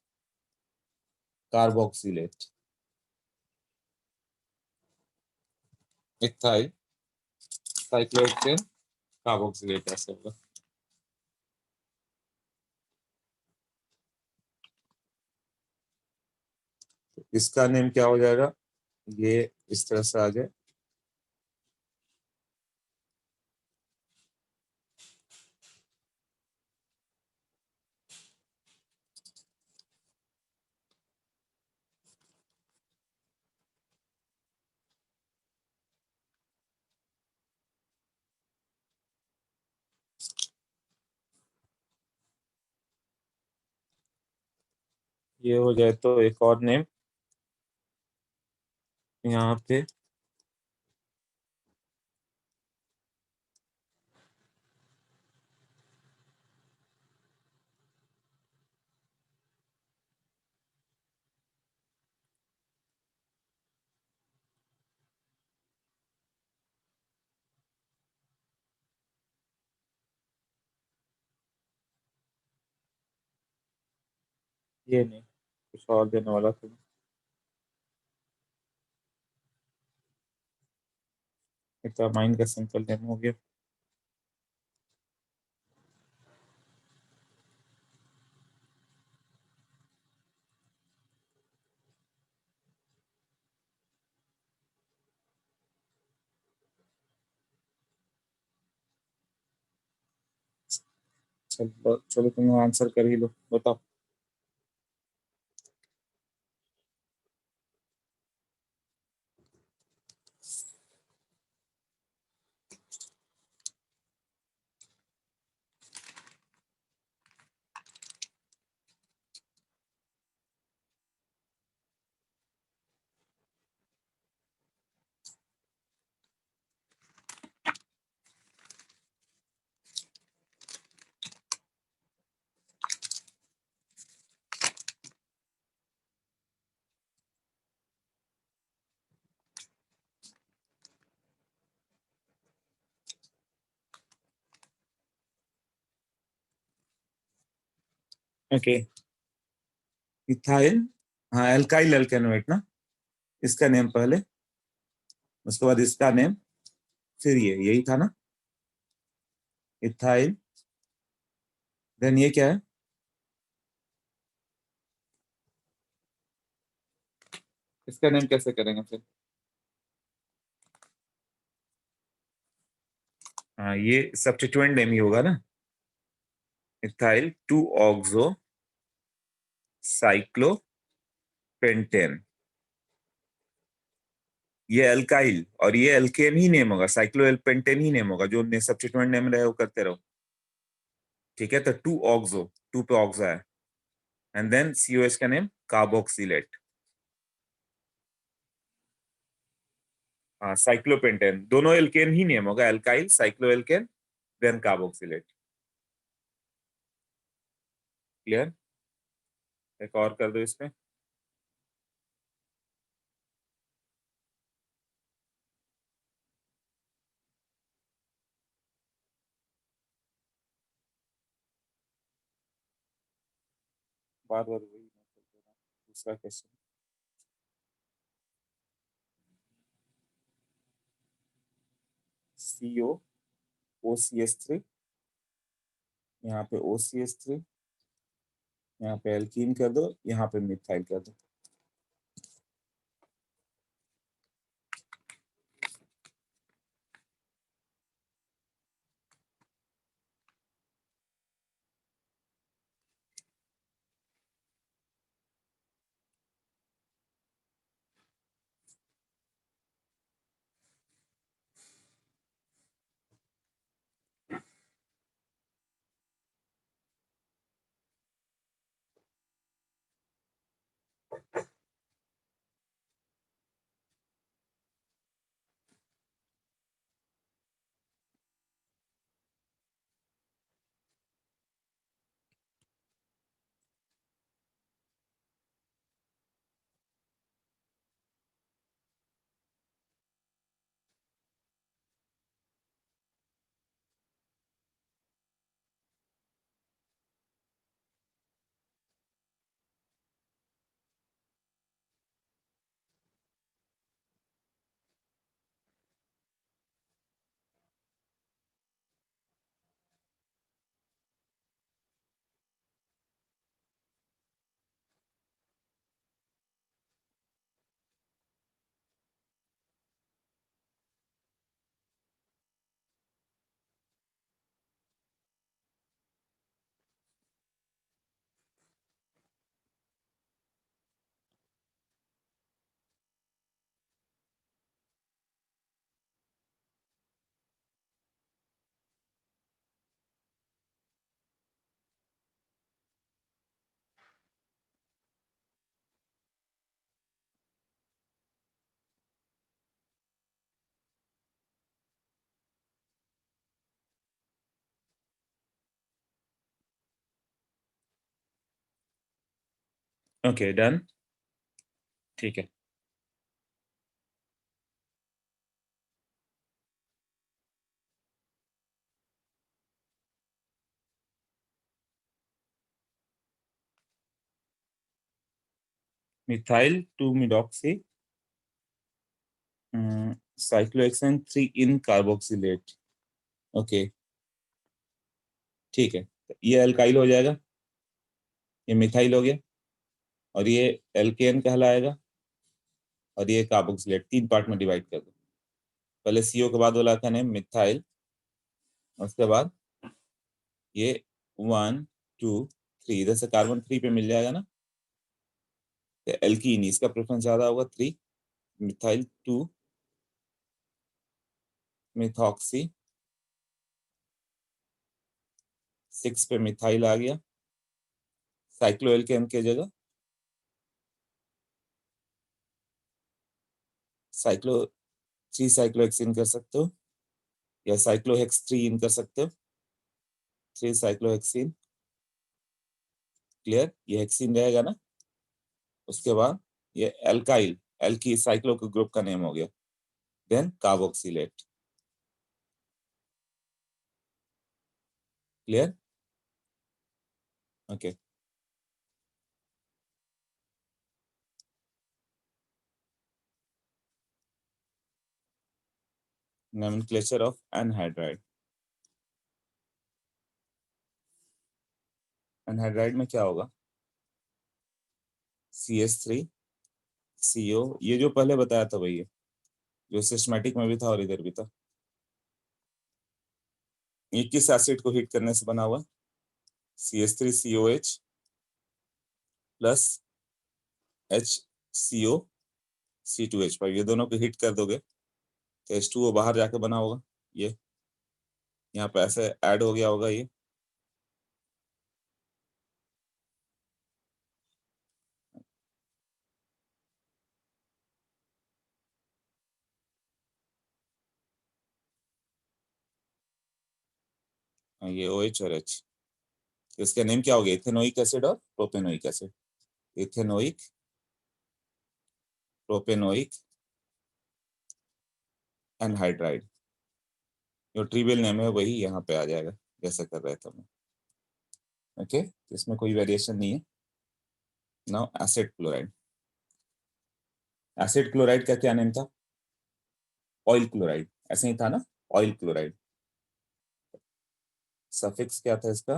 S1: carboxylate, ethyl cyclohexane carboxylate ऐसे होगा। इसका नेम क्या हो जाएगा? ये इस तरह से आ जाए, ये हो जाए तो एक और नेम यहाँ पे ये नहीं, कुछ और देने वाला था। इतना माइंड का सिंपल नेम हो गया। चलो चलो तुम आंसर कर ही लो, बताओ। ओके, इथाइल, हाँ एल्काइल एल्केनोएट ना, इसका नेम पहले, उसके बाद इसका नेम, फिर ये यही था ना, इथाइल, देन ये क्या है? इसका नेम कैसे करेंगे फिर? हाँ ये सब्स्टिट्यूएंट नेम ही होगा ना, इथाइल 2 ऑक्सो साइक्लोपेंटेन, ये अल्काइल और ये अल्केन ही नेम होगा, साइक्लोएल्पेंटेन ही नेम होगा, जो सब्स्टिट्यूएंट नेम रहे वो करते रहो। ठीक है, तो 2 ऑक्सो, 2 पे ऑक्सो है, एंड देन COH का नेम कार्बोक्सिलेट, हाँ साइक्लोपेंटेन, दोनों एल्केन ही नेम होगा, alkyl cyclo alkane then carboxylate. Clear? एक और कर दो इसमें। बार बार वही दूसरा क्वेश्चन। CO OCH3, यहाँ पे OCH3, यहाँ पे एल्कीन कर दो, यहाँ पे मिथाइल कर दो। ओके डन, ठीक है। मिथाइल 2 मिडॉक्सी साइक्लोहेक्सेन 3 इन कार्बोक्सिलेट। ओके ठीक है, तो ये अल्काइल हो जाएगा, ये मिथाइल हो गया, और ये एल्केन कहलाएगा, और ये कार्बोक्सिलेट। 3 पार्ट में डिवाइड कर दो। पहले CO के बाद वाला का नेम मिथाइल, उसके बाद ये 1 2 3, इधर से कार्बन 3 पे मिल जाएगा ना, तो एल्कीन इसका प्रेफरेंस ज्यादा होगा 3, मिथाइल 2 मिथॉक्सी, 6 पे मिथाइल आ गया, साइक्लोएल्केन के जगह साइक्लो 3 साइक्लोहेक्सिन कर सकते हो, या साइक्लोहेक्स 3 इन कर सकते हो, 3 साइक्लोहेक्सिन। क्लियर? ये हेक्सिन रहेगा ना। उसके बाद ये एल्काइल, एल्की साइक्लो के ग्रुप का नेम हो गया, then carboxylate. Clear? Okay. Nomenclature of anhydride. Anhydride में क्या होगा? CH3 CO, ये जो पहले बताया था वही है, जो सिस्टमैटिक में भी था और इधर भी था। ये किस एसिड को हीट करने से बना हुआ? CH3COH प्लस HCO, C2H5, ये दोनों को हीट कर दोगे तो H2O बाहर जाके बना होगा। ये यहाँ पे ऐसे ऐड हो गया होगा ये। ये OH और H, इसका नेम क्या हो गया? इथेनोइक एसिड और propanoic acid. Ethanoic, propanoic anhydride. जो ट्रिवियल नेम है वही यहाँ पे आ जाएगा, जैसा कर रहे थे हम। ओके, इसमें कोई वेरिएशन नहीं है। Now acid chloride. Acid chloride का क्या नेम था? ऑयल क्लोराइड, ऐसे ही था ना, ऑयल क्लोराइड। सफिक्स क्या था इसका?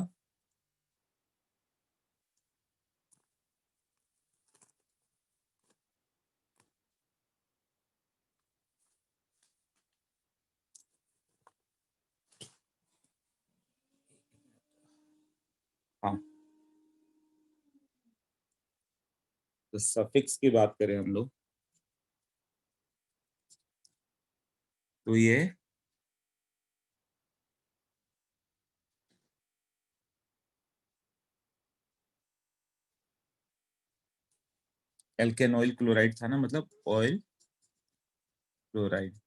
S1: हाँ, तो सफिक्स की बात करें हम लोग, तो ये एल्केन ऑयल क्लोराइड था ना, मतलब ऑयल क्लोराइड।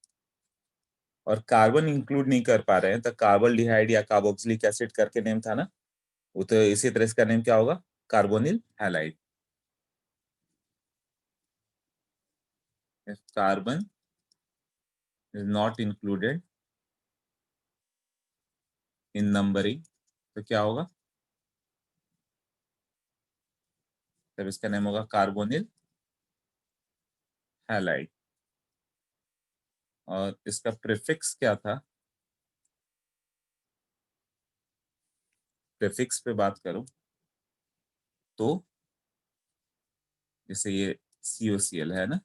S1: और कार्बन इंक्लूड नहीं कर पा रहे हैं, तो कार्बोल्डिहाइड या कार्बोक्सिलिक एसिड करके नेम था ना, वो तो इसी तरह इसका नेम क्या होगा? Carbonyl halide. Carbon is not included in numbering, तो क्या होगा? तब इसका नेम होगा कार्बोनिल हैलाइड। और इसका प्रीफिक्स क्या था? प्रीफिक्स पे बात करूं तो जैसे ये COCl है ना,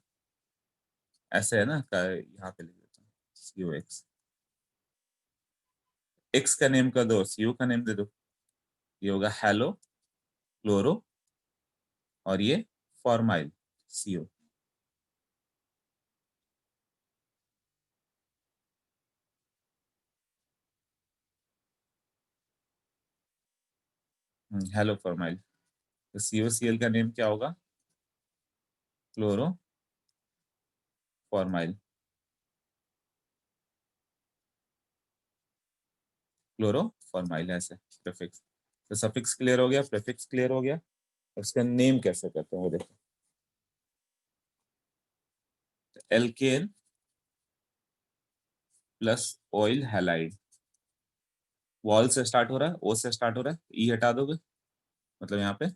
S1: ऐसे है ना, यहाँ पे लिख देता हूँ COX। एक्स का नेम कर दो, CO का नेम दे दो, ये होगा हेलो, क्लोरो, और ये फॉर्माइल, CO। Hello formyl. तो COCl का नेम क्या होगा? Chloro formyl. क्लोरो फॉर्माइल ऐसे प्रीफिक्स। तो सफिक्स क्लियर हो गया, प्रीफिक्स क्लियर हो गया। उसका नेम कैसे करते हैं वो देखो। Alkane plus oyl halide, oyl से स्टार्ट हो रहा है, O से स्टार्ट हो रहा है, E हटा दोगे मतलब यहाँ पे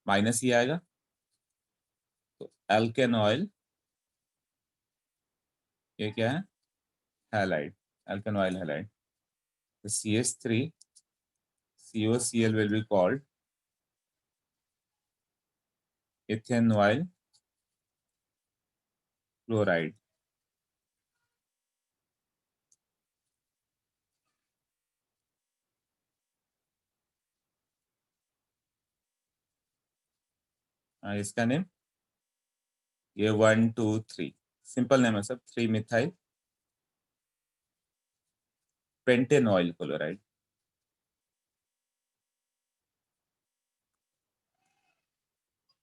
S1: माइनस ही आएगा। तो एल्केन ऑयल, ये क्या है? Halide, alkane oyl halide. तो CH3 COCl will be called ethanoyl chloride. इसका नेम ये 1 2 3 सिंपल नेम है सब, 3 मिथाइल पेंटेनॉइल क्लोराइड।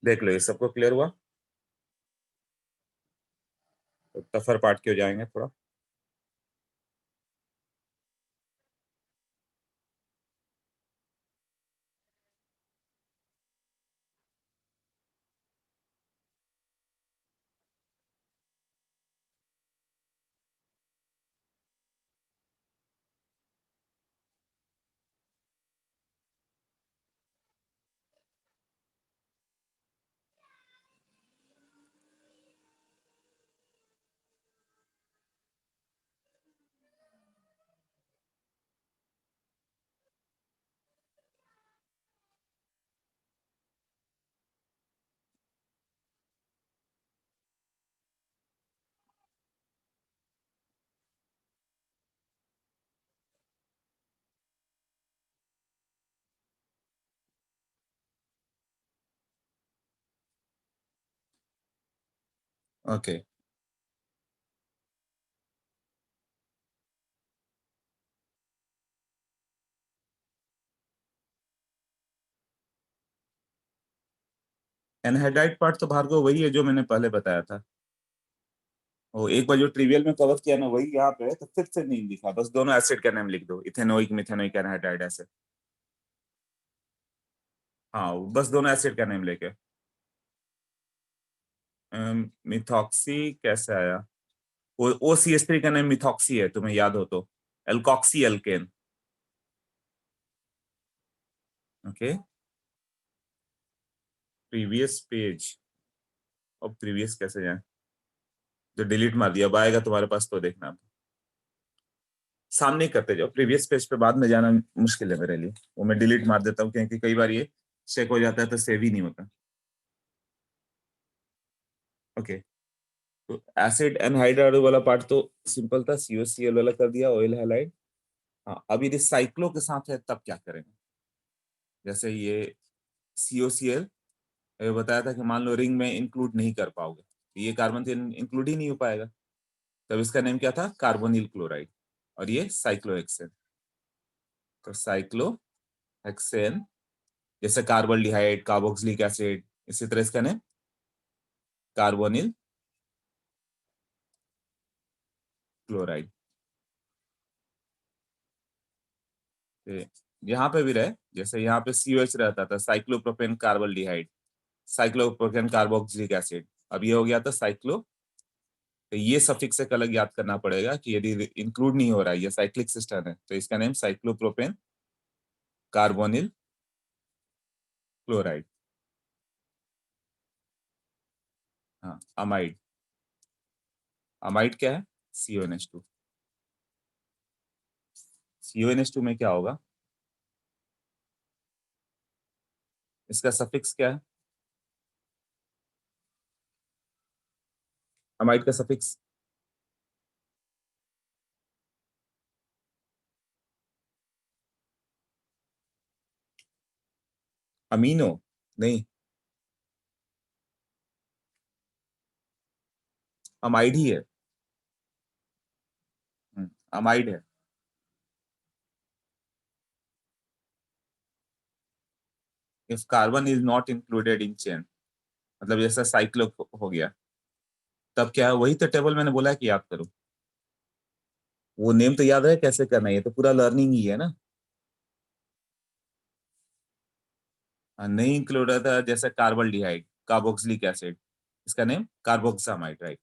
S1: देख लो, ये सबको क्लियर हुआ? तो टफर पार्ट क्यों जाएंगे थोड़ा। ओके, एनहाइड्राइड पार्ट तो भार्गव वही है जो मैंने पहले बताया था। वो एक बार जो ट्रिवियल में कवर किया ना वही यहाँ पे है, तो फिर से नहीं लिखा, बस दोनों एसिड का नाम लिख दो, इथेनोइक मिथेनोइक एनहाइड्राइड ऐसे। हाँ बस दोनों एसिड का नेम लेके। मिथॉक्सी कैसे आया? वो OCH3 का नाम मिथॉक्सी है, तुम्हें याद हो तो, alkoxy alkane. Okay, previous page. अब प्रीवियस कैसे जाए? जो डिलीट मार दिया, अब आएगा तुम्हारे पास तो देखना। सामने करते जाओ, प्रीवियस पेज पे बाद में जाना मुश्किल है मेरे लिए, वो मैं डिलीट मार देता हूँ क्योंकि कई बार ये चेक हो जाता है तो सेव ही नहीं होता। ओके, तो एसिड एनहाइड्राइड वाला पार्ट तो सिंपल था, COCl वाला कर दिया, ऑयल हैलाइड। हाँ, अब यदि साइक्लो के साथ है तब क्या करेंगे? जैसे ये COCl, ये बताया था कि मान लो रिंग में इंक्लूड नहीं कर पाओगे, तो ये कार्बन तो इंक्लूड ही नहीं हो पाएगा, तब इसका नेम क्या था? Carbonyl chloride. और ये साइक्लोहेक्सेन, तो साइक्लोहेक्सेन, जैसे कार्बोल्डिहाइड, कार्बोक्सिलिक एसिड, इसी तरह इसका नेम कार्बोनिल क्लोराइड। यहाँ पे भी रहे, जैसे यहाँ पे COH रहता था, साइक्लोप्रोपेन कार्बोल्डिहाइड, साइक्लोप्रोपेन कार्बोक्सिलिक एसिड, अब ये हो गया था साइक्लो। तो ये सफिक्स एक अलग याद करना पड़ेगा कि यदि इंक्लूड नहीं हो रहा है, ये साइक्लिक सिस्टम है, तो इसका नेम साइक्लोप्रोपेन कार्बोनिल क्लोराइड। हाँ, अमाइड। अमाइड क्या है? CONH2। CONH2 में क्या होगा? इसका सफिक्स क्या है? अमाइड का सफिक्स अमीनो नहीं, अमाइड ही है। अमाइड है। If carbon is not included in chain, मतलब जैसा साइक्लो हो गया, तब क्या है? वही तो टेबल मैंने बोला है कि याद करो, वो नेम तो याद है कैसे करना है, ये तो पूरा लर्निंग ही है ना। नहीं इंक्लूड था, जैसे कार्बोल्डिहाइड, कार्बोक्सिलिक एसिड, इसका नेम कार्बोक्सामाइड, राइट?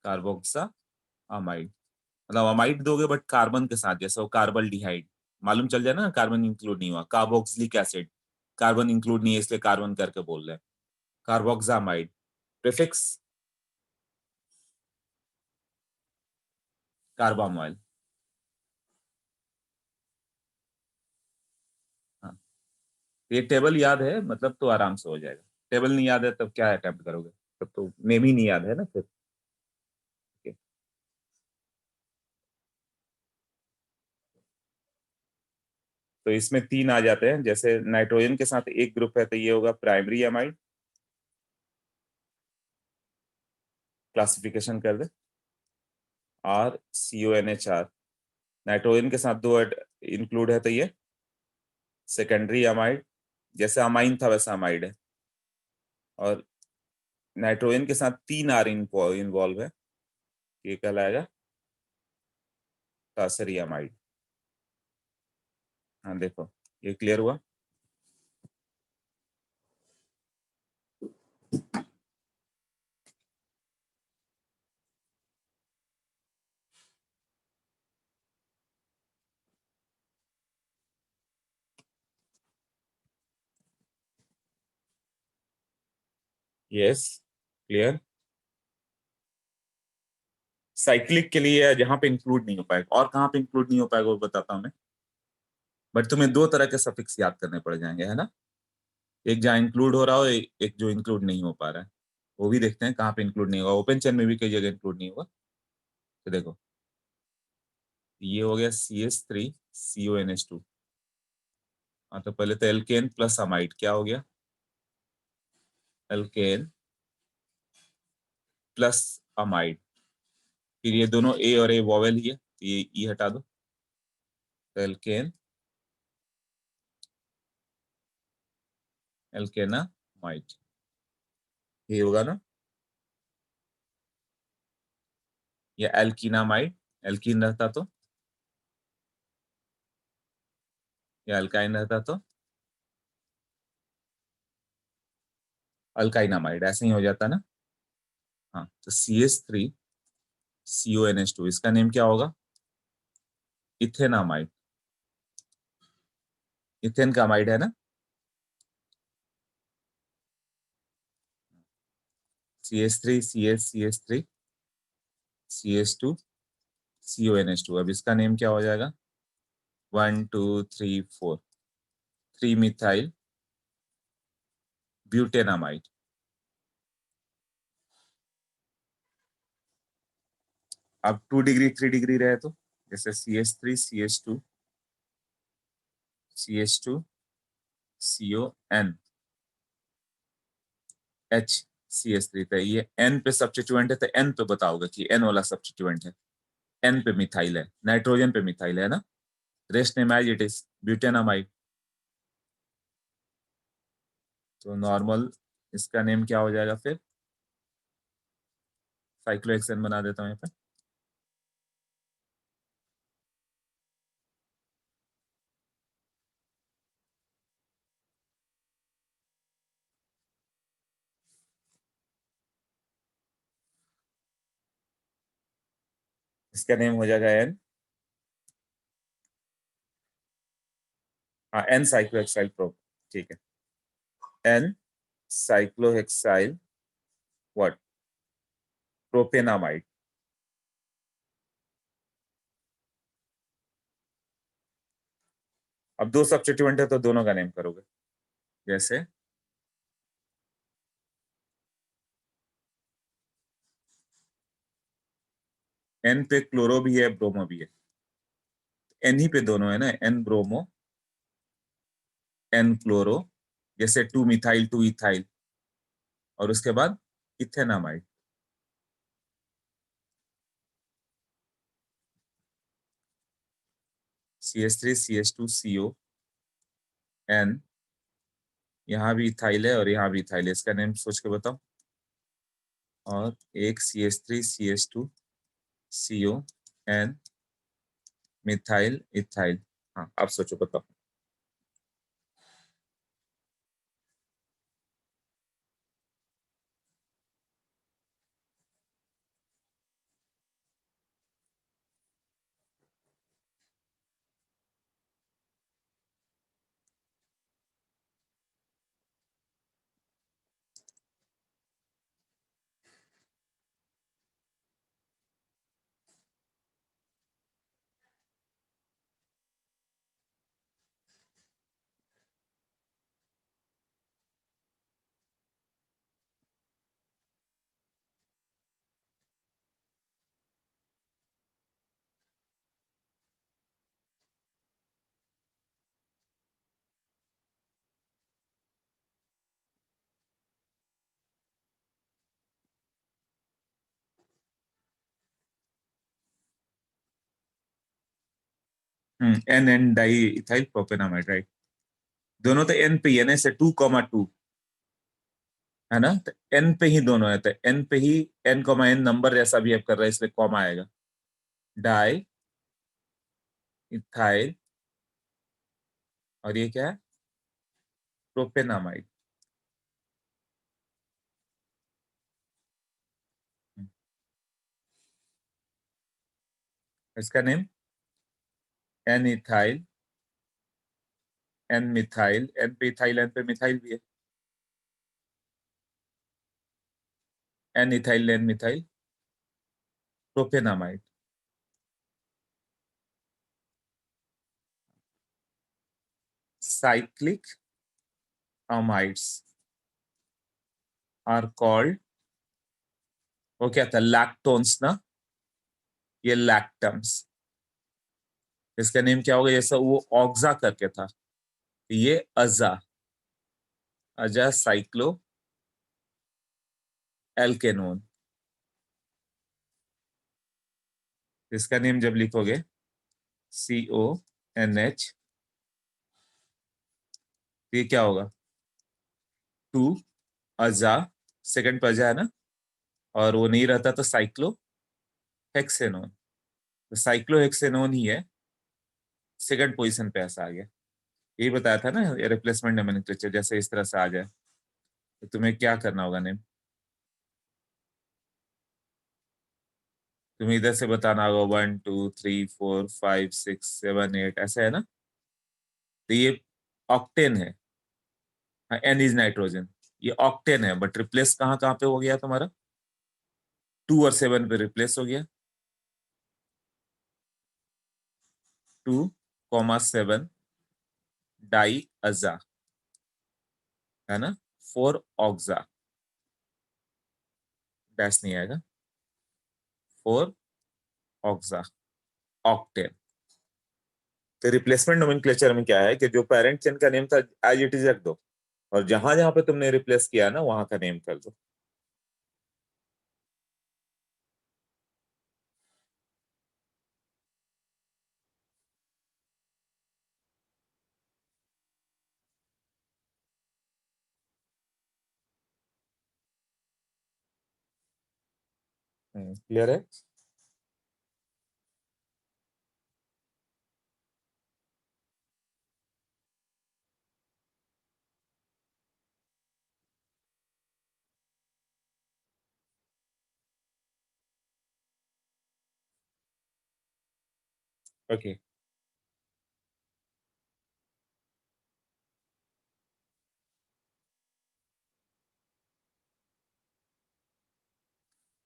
S1: कार्बोक्सा अमाइड, मतलब अमाइड दोगे बट कार्बन के साथ, जैसे वो कार्बोल्डिहाइड, मालूम चल जाए ना कार्बन इंक्लूड नहीं हुआ, कार्बोक्सिलिक एसिड, कार्बन इंक्लूड नहीं है इसलिए कार्बन करके बोल रहे हैं, कार्बोक्सामाइड। प्रीफिक्स कार्बामाइल। हाँ, ये टेबल याद है मतलब तो आराम से हो जाएगा, टेबल नहीं याद है तब क्या अटेम्प्ट करोगे, तब तो नेम ही नहीं याद है ना फिर। Okay. तो इसमें तीन आ जाते हैं, जैसे नाइट्रोजन के साथ एक ग्रुप है तो ये होगा प्राइमरी अमाइड। क्लासिफिकेशन कर दे, RCONH। नाइट्रोजन के साथ दो इंक्लूड है तो ये सेकेंडरी अमाइड, जैसे अमाइन था वैसा अमाइड है। और नाइट्रोजन के साथ तीन R इन्वॉल्व है, ये कहलाएगा टर्सरी अमाइड। हाँ देखो, ये क्लियर हुआ। Yes, clear. साइक्लिक के लिए जहां पे इंक्लूड नहीं हो पाएगा, और कहाँ पे इंक्लूड नहीं हो पाएगा वो बताता हूँ मैं, बट तुम्हें दो तरह के सफिक्स याद करने पड़ जाएंगे, है ना? एक जहाँ इंक्लूड हो रहा हो, एक जो इंक्लूड नहीं हो पा रहा है, वो भी देखते हैं कहाँ पे इंक्लूड नहीं होगा, ओपन चेन में भी कई जगह इंक्लूड नहीं होगा। तो देखो, ये हो गया CH3CONH2। हाँ, तो पहले तो एल्केन प्लस अमाइड क्या हो गया? Alkane plus amide. फिर ये दोनों ए और ए वॉवेल ही है, तो ये ई हटा दो, तो एल्केन, एल्केनामाइड, ये होगा ना? या एल्कीनामाइड, एल्कीन रहता तो, या अल्काइन रहता तो अल्काइनामाइड, ऐसे ही हो जाता ना। हाँ, तो CH3CONH2 इसका नेम क्या होगा? इथेनामाइड, इथेन का अमाइड है ना। CH3CH CH3CH2CONH2, अब इसका नेम क्या हो जाएगा? 1 2 3 4 3 मिथाइल ब्यूटेनामाइड। अब 2 डिग्री 3 डिग्री रहे तो, जैसे CH3CH2CH2CON HCH3, तो ये N पे सब्स्टिट्यूएंट है, तो N पे बताओगे कि N वाला सब्स्टिट्यूएंट है, N पे मिथाइल है, नाइट्रोजन पे मिथाइल है ना। Rest name as it is butanamide. तो नॉर्मल इसका नेम क्या हो जाएगा फिर? साइक्लोहेक्सेन बना देता हूँ यहाँ पे। इसका नेम हो जाएगा N, हाँ N साइक्लोहेक्साइल प्रो, ठीक है, N साइक्लोहेक्साइल व्हाट, प्रोपेनामाइड। अब दो सब्स्टिट्यूएंट है तो दोनों का नेम करोगे, जैसे N पे क्लोरो भी है, ब्रोमो भी है, N ही पे दोनों है ना, N ब्रोमो N क्लोरो, जैसे 2 मिथाइल 2 इथाइल, और उसके बाद इथेनामाइड। CH3CH2CON, यहाँ भी इथाइल है और यहाँ भी इथाइल है, इसका नेम सोच के बताओ। और एक CH3CH2CON मिथाइल इथाइल, हाँ आप सोचो बताओ। N N diethyl propanamide, right. दोनों तो एन पे ही है ना, इसे 2,2 है ना, तो एन पे ही दोनों है, तो एन पे ही N,N नंबर जैसा भी अब कर रहा है, इसलिए कॉमा आएगा। डाई इथाइल, और ये क्या है? प्रोपेनामाइड। इसका name N ethyl N methyl, N पे इथाइल एन पे मिथाइल भी है, N ethyl N methyl propanamide. Cyclic amides are called, वो क्या था, लैक्टोन्स ना, ये लैक्टम्स। इसका नेम क्या होगा? जैसा वो ऑक्सा करके था, ये अजा, अजा साइक्लो एल्केनोन। इसका नेम जब लिखोगे CONH, ये क्या होगा? 2 अजा, सेकंड पर अजा है ना, और वो नहीं रहता तो साइक्लो हेक्सेनोन, तो साइक्लोहेक्सेनोन ही है, सेकंड पोजीशन पे ऐसा आ गया। यही बताया था ना रिप्लेसमेंट नोमेनक्लेचर, जैसे इस तरह से आ जाए तो तुम्हें क्या करना होगा नेम, तुम्हें इधर से बताना होगा 1 2 3 4 5 6 7 8 ऐसा है ना। तो ये ऑक्टेन है, एन इज नाइट्रोजन, ये ऑक्टेन है, बट रिप्लेस कहाँ कहाँ पे हो गया तुम्हारा, 2 और 7 पे रिप्लेस हो गया, 2,7 डाई अजा, है ना, 4 ऑक्सा, डैश नहीं आएगा, 4 ऑक्सा, ऑक्टेन। तो रिप्लेसमेंट नोमेनक्लेचर में क्या है कि जो पेरेंट चेन का नेम था एज इट इज रख दो, और जहां जहां पे तुमने रिप्लेस किया ना वहां का नेम कर दो। क्लियर है। ओके,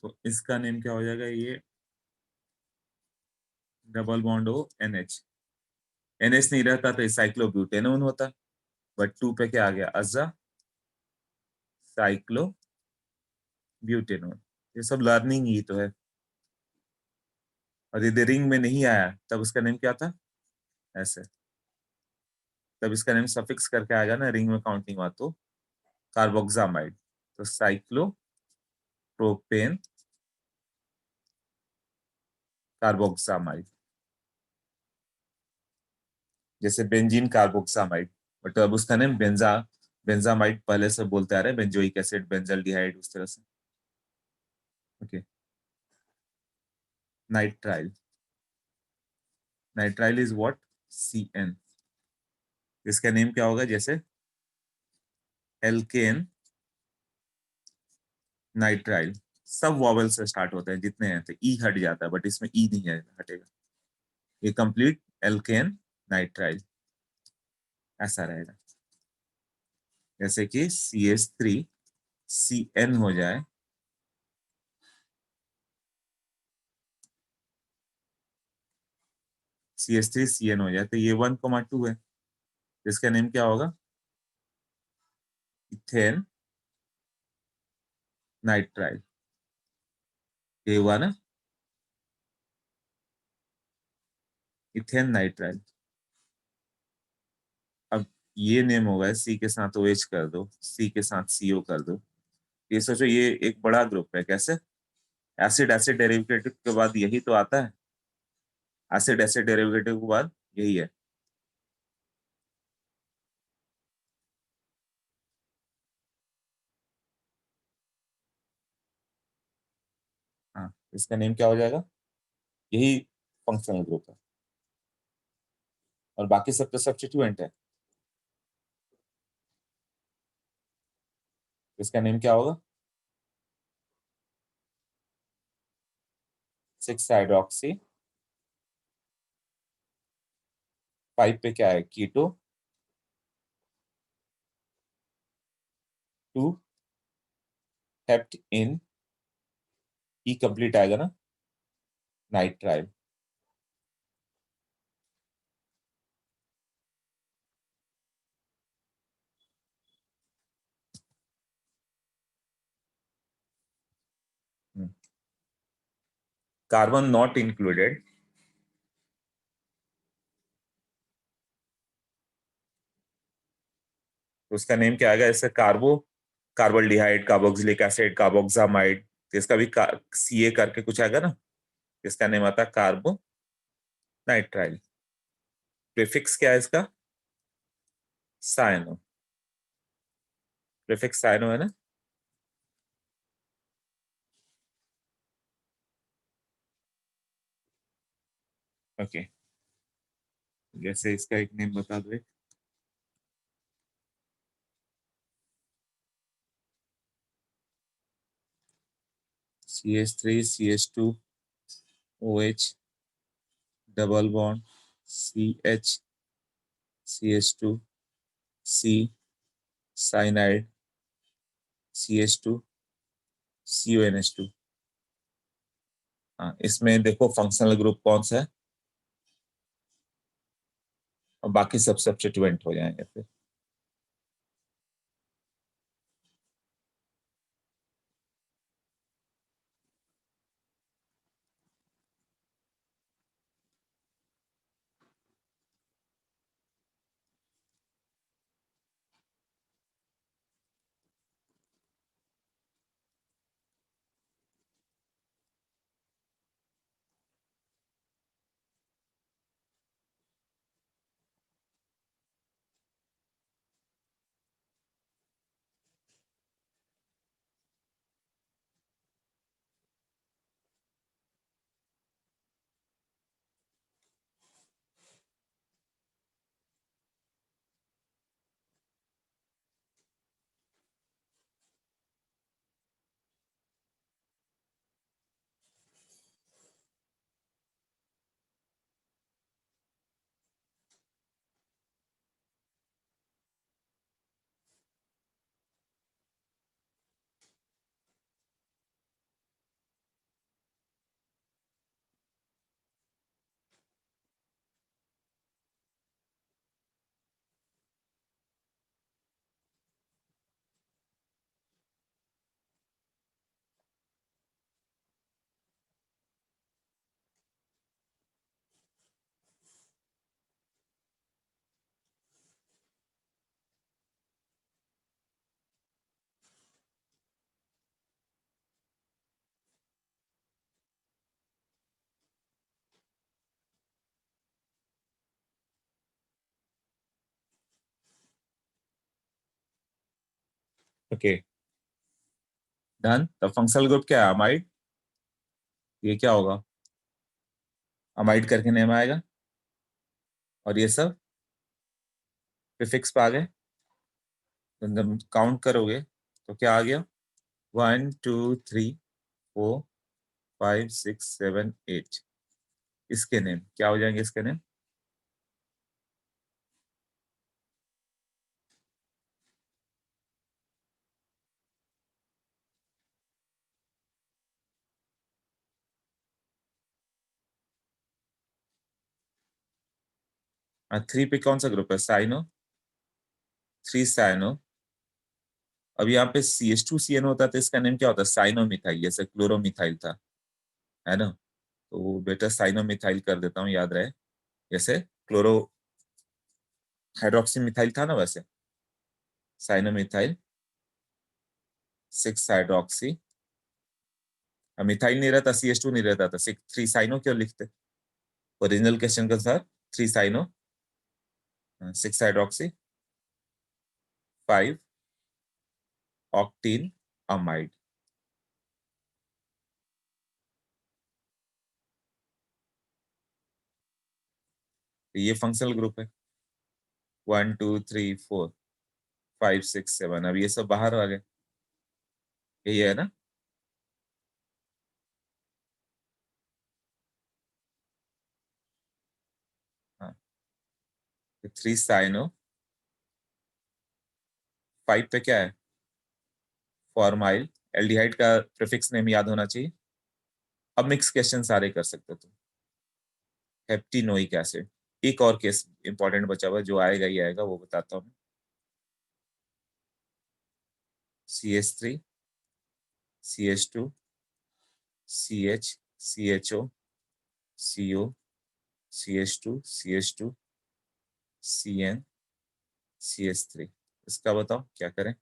S1: तो इसका नेम क्या हो जाएगा, ये डबल बॉन्ड हो NH, NH नहीं रहता तो साइक्लोब्यूटेनोन होता, बट 2 पे क्या आ गया, अजा साइक्लोब्यूटेनोन। ये सब लर्निंग ही तो है। और यदि रिंग में नहीं आया तब उसका नेम क्या था, ऐसे, तब इसका नेम सफिक्स करके आएगा ना, रिंग में काउंटिंग हुआ तो कार्बोक्सामाइड, तो साइक्लोप्रोपेन कार्बोक्सामाइड, जैसे बेंजीन कार्बोक्सामाइड, बट अब उसका नेम बेंजामाइड पहले से बोलते आ रहे हैं, बेंजोइक एसिड, बेंजल्डिहाइड, उस तरह से। Okay, nitrile, nitrile is what, CN, इसका नेम क्या होगा, जैसे एल्केन नाइट्राइल, सब वॉवल से स्टार्ट होते हैं जितने हैं, तो ई हट जाता है, बट इसमें ई नहीं है, हटेगा, ये कंप्लीट एल्केन नाइट्राइल ऐसा रहेगा। जैसे कि CH3CN हो जाए, CH3CN हो जाए, तो ये 1,2 है, इसका नेम क्या होगा, इथेन नाइट्राइल, ये हुआ ना, इथेन नाइट्राइल। अब ये नेम होगा, C के साथ OH कर दो, C के साथ CO कर दो, ये सोचो ये एक बड़ा ग्रुप है, कैसे, एसिड एसिड डेरिवेटिव के बाद यही तो आता है, एसिड एसिड डेरिवेटिव के बाद यही है। हाँ, इसका नेम क्या हो जाएगा, यही फंक्शनल ग्रुप है, और बाकी सब तो सब्स्टिट्यूएंट है, इसका नेम क्या होगा, 6 हाइड्रोक्सी, 5 पे क्या है, कीटो, 2 हेप्ट इन, ई कंप्लीट आएगा ना, नाइट्राइल। कार्बन नॉट इंक्लूडेड, तो उसका नेम क्या आएगा, जैसे कार्बोल्डिहाइड, कार्बोक्सिलिक एसिड, कार्बोक्सामाइड, तो इसका भी CA करके कुछ आएगा ना, इसका नेम आता है कार्बो नाइट्राइल। प्रीफिक्स क्या है इसका, साइनो, प्रीफिक्स साइनो है ना। ओके, जैसे इसका एक नेम बता दो। CH3 CH2 OH double bond CH2 C cyanide CH2 CONH2। हाँ, इसमें देखो फंक्शनल ग्रुप कौन सा है, और बाकी सब सब्स्टिट्यूएंट हो जाएंगे फिर। Okay done. तो फंक्शनल ग्रुप क्या है, अमाइड। ये क्या होगा, अमाइड करके नेम आएगा, और ये सब प्रीफिक्स पे आ गए। तो जब काउंट करोगे तो क्या आ गया, 1 2 3 4 5 6 7 8। इसके नेम क्या हो जाएंगे, इसके नेम 3 पे कौन सा ग्रुप है, साइनो 3 साइनो। अब यहाँ पे CH2CN होता तो इसका नेम क्या होता, साइनोमिथाइल, जैसे क्लोरोमिथाइल था, है ना। तो बेटा साइनोमिथाइल कर देता हूँ, याद रहे। जैसे क्लोरो हाइड्रोक्सी मिथाइल था ना, वैसे साइनोमिथाइल 6 हाइड्रोक्सी। मिथाइल नहीं रहता, CH2 नहीं रहता था, 3 साइनो क्यों लिखते, ओरिजिनल क्वेश्चन के अनुसार 3 साइनो 6 हाइड्रोक्सी 5 ऑक्टीन अमाइड। तो ये फंक्शनल ग्रुप है, 1 2 3 4 5 6 7। अब ये सब बाहर आ गए, यही है ना। हाँ, 3 साइनो 5 पे क्या है, फॉर्माइल। एल्डिहाइड का प्रीफिक्स नेम याद होना चाहिए। अब मिक्स क्वेश्चन सारे कर सकते हो तुम। हेप्टिनोइक एसिड, एक और केस इंपॉर्टेंट बचा हुआ है, जो आएगा ही आएगा, वो बताता हूँ। CH3 CH2 CH CHO CO CH2 CN CH3। इसका बताओ क्या करें।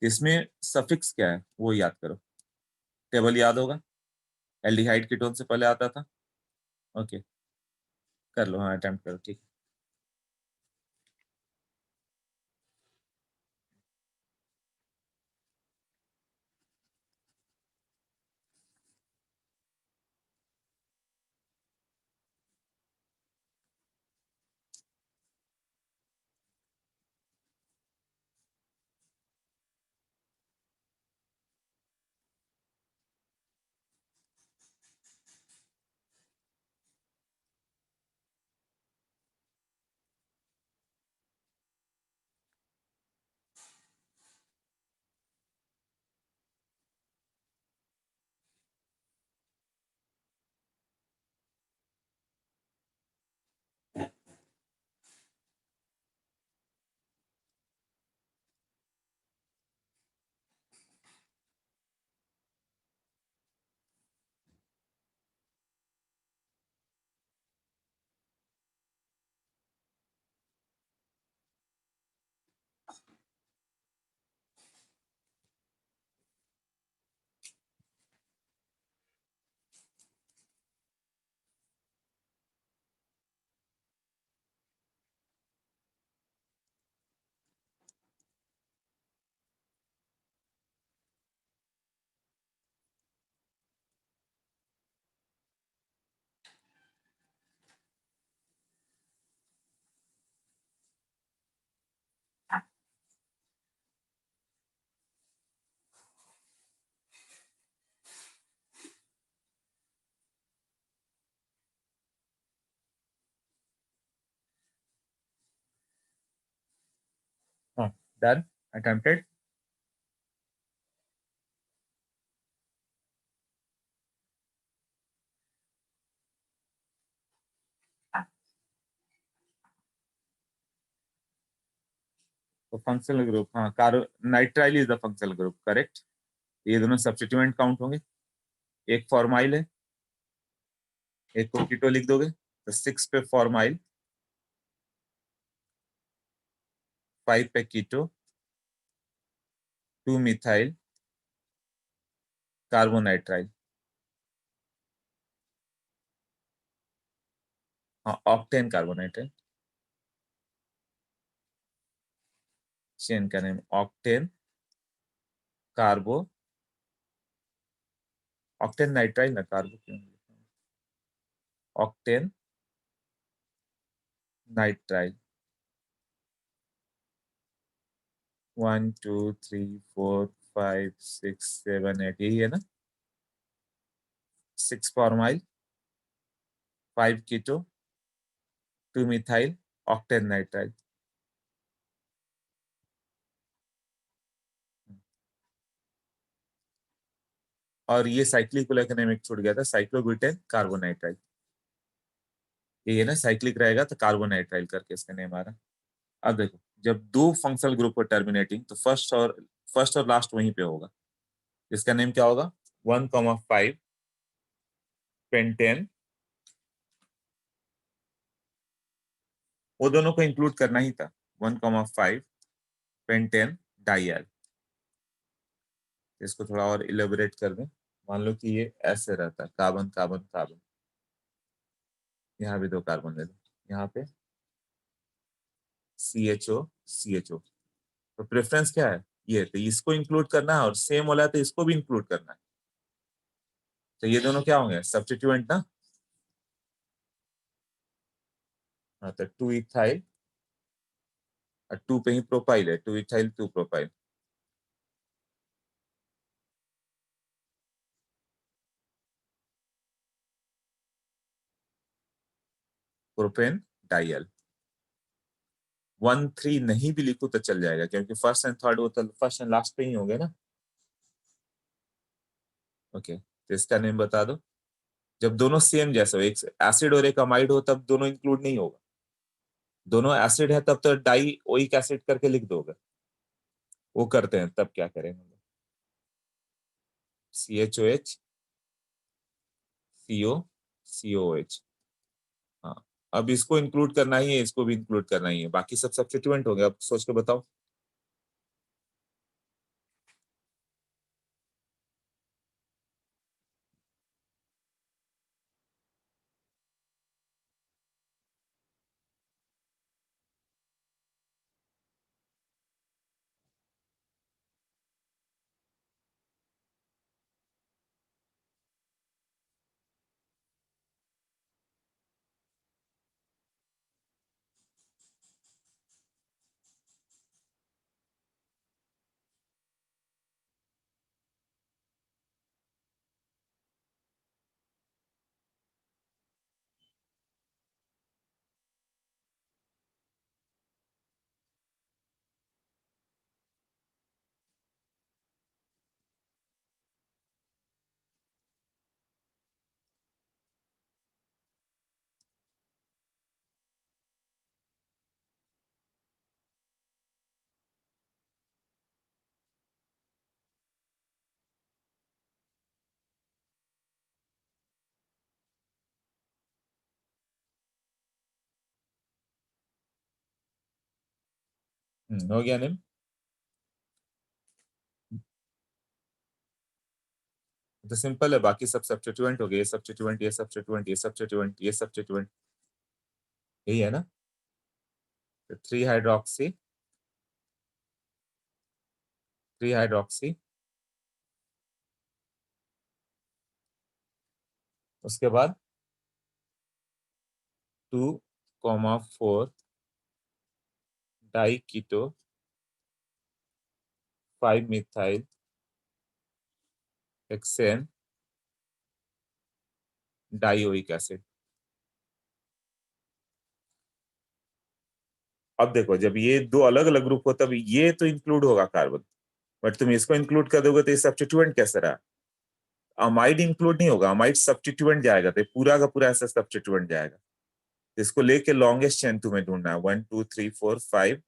S1: इसमें सफिक्स क्या है वो याद करो, टेबल याद होगा, एल्डिहाइड कीटोन से पहले आता था। ओके कर लो, हाँ अटेम्प्ट करो, ठीक है। हाँ डन, अटेम्प्टेड। तो फंक्शनल ग्रुप, हाँ carbonitrile is the functional group, correct. ये दोनों सब्स्टिट्यूएंट काउंट होंगे, एक फॉर्माइल है, एक को कीटो लिख दोगे तो 6 पे फॉर्माइल, 5 पे कीटो, 2 मिथाइल कार्बोनाइट्राइल। हाँ ऑक्टेन कार्बोनाइट्राइल, चेन का नेम ऑक्टेन कार्बो, ऑक्टेन नाइट्राइल ना, कार्बो क्यों, ऑक्टेन नाइट्राइल। 1 2 3 4 5 6 7 8, यही है ना। 6 फॉर्माइल, 5 कीटो, 2 मिथाइल, ऑक्टेन नाइट्राइल। और ये साइक्लिक को लेकर नेम एक छूट गया था, साइक्लोब्यूटेन कार्बोनाइट्राइल। ये ना साइक्लिक रहेगा तो कार्बोनाइट्राइल करके इसका नेम आ रहा। अब देखो, जब दो फंक्शनल ग्रुप को टर्मिनेटिंग तो फर्स्ट और लास्ट वहीं पे होगा, इसका नेम क्या होगा, 1,5 पेंटेन, वो दोनों को इंक्लूड करना ही था, 1,5 पेंटेन डाइयल। इसको थोड़ा और इलेबोरेट कर दें, मान लो कि ये ऐसे रहता है, कार्बन कार्बन कार्बन, यहाँ भी 2 कार्बन ले लो, यहाँ पे CHO। तो प्रेफरेंस क्या है, ये तो इसको इंक्लूड करना है, और सेम वाला है तो इसको भी इंक्लूड करना है। तो ये दोनों क्या होंगे, सब्स्टिट्यूएंट ना। हाँ तो 2 इथाइल, और 2 पे ही प्रोपाइल है, 2 इथाइल 2 प्रोपाइल, प्रोपेन डाइयल। 1 3 नहीं भी लिखो तो चल जाएगा, क्योंकि फर्स्ट एंड थर्ड वो तो फर्स्ट एंड लास्ट पे ही होंगे ना। ओके तो इसका नेम बता दो। जब दोनों सेम जैसे हो, एक एसिड और एक अमाइड हो, तब दोनों इंक्लूड नहीं होगा। दोनों एसिड है तब तो डाई ओइक एसिड करके लिख दोगे, वो करते हैं तब क्या करेंगे, CHOH COCOH। हाँ अब इसको इंक्लूड करना ही है, इसको भी इंक्लूड करना ही है, बाकी सब सब्स्टिट्यूएंट हो गए। अब सोच के बताओ, हो गया निम? तो सिंपल है, बाकी सब सब्स्टिट्यूएंट हो गए, ये सब्स्टिट्यूएंट, ये सब्स्टिट्यूएंट, ये सब्स्टिट्यूएंट, ये सब्स्टिट्यूएंट, यही है ना? तो 3 हाइड्रोक्सी, 3 हाइड्रोक्सी, उसके बाद 2,4 डाई कीटो 5 मिथाइल हेक्सेन डाइओइक एसिड। अब देखो, जब ये दो अलग अलग ग्रुप हो तब ये तो इंक्लूड होगा कार्बन, बट तुम इसको इंक्लूड कर दोगे तो ये सब्स्टिट्यूएंट कैसे रहा? अमाइड इंक्लूड नहीं होगा, अमाइड सब्स्टिट्यूएंट जाएगा, तो पूरा का पूरा ऐसा सब्स्टिट्यूएंट जाएगा। इसको लेके लॉन्गेस्ट चेन तुम्हें ढूंढना है, 1 2 3 4 5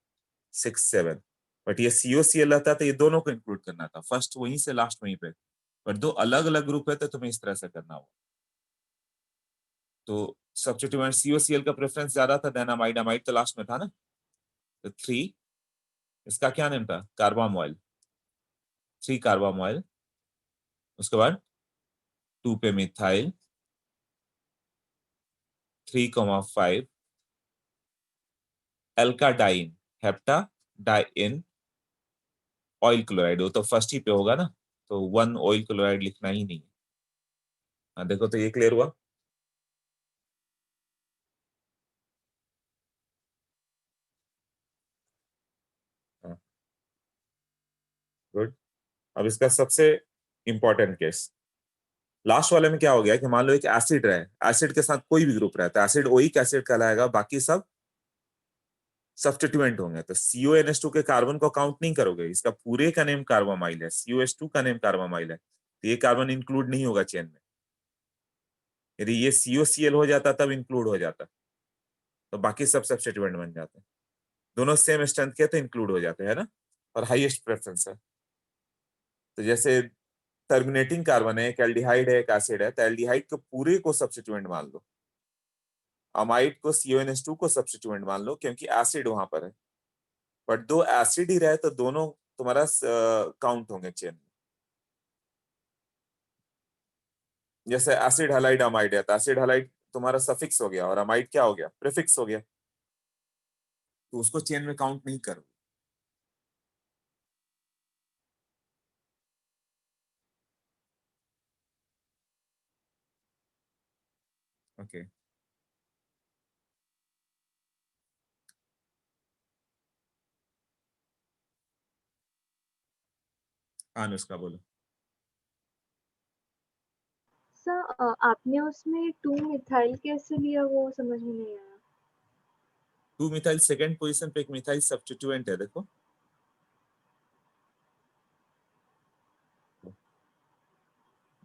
S1: 6 7। बट ये COCl रहता तो ये दोनों को इंक्लूड करना था, फर्स्ट वहीं से लास्ट वहीं पे। बट दो अलग अलग ग्रुप है तो तुम्हें इस तरह से करना होगा। तो सब्स्टिट्यूएंट COCl का प्रेफरेंस ज्यादा था देन अमाइड, अमाइड तो लास्ट में था ना। तो 3, इसका क्या नेम था? कार्बामोइल, 3 कार्बामोइल, उसके बाद 2 पे methyl, 3,5 alkadiene heptadienoyl chloride. वो तो फर्स्ट ही पे होगा ना, तो 1 ऑयल क्लोराइड लिखना ही नहीं है। हाँ देखो, तो ये क्लियर हुआ। हाँ, गुड। अब इसका सबसे इंपॉर्टेंट केस, लास्ट वाले में क्या हो गया कि मान लो एक एसिड रहे, एसिड के साथ कोई भी ग्रुप रहता है, एसिड ओइक एसिड कहलाएगा, बाकी सब सब्स्टिट्यूएंट होंगे। तो CONH2 के कार्बन को काउंट नहीं करोगे, इसका पूरे का नेम कार्बामाइल है, COH2 का नेम कार्बामाइल है, तो ये कार्बन इंक्लूड नहीं होगा चेन में। यदि ये COCl हो जाता तब इंक्लूड हो जाता, तो बाकी सब सब्स्टिट्यूएंट बन जाते हैं। दोनों सेम स्ट्रेंथ के तो इंक्लूड हो जाते हैं ना, और हाईएस्ट प्रेफरेंस है। तो जैसे टर्मिनेटिंग कार्बन है, एक एल्डिहाइड है, एक एसिड है, तो एल्डिहाइड को पूरे को सब्स्टिट्यूएंट मान लो, अमाइड को CONH2 को सब्स्टिट्यूएंट मान लो, क्योंकि एसिड वहां पर है। बट दो एसिड ही रहे तो दोनों तुम्हारा काउंट होंगे चेन में। जैसे एसिड हैलाइड अमाइड है, तो एसिड हैलाइड तुम्हारा सफिक्स हो गया और अमाइड क्या हो गया? प्रीफिक्स हो गया, तो उसको चेन में काउंट नहीं करो। ओके, अनुष्का बोलो।
S2: सर आपने उसमें 2 मिथाइल कैसे लिया, वो समझ में नहीं आया।
S1: 2 मिथाइल सेकंड पोजीशन पे एक मिथाइल सब्स्टिट्यूएंट है, देखो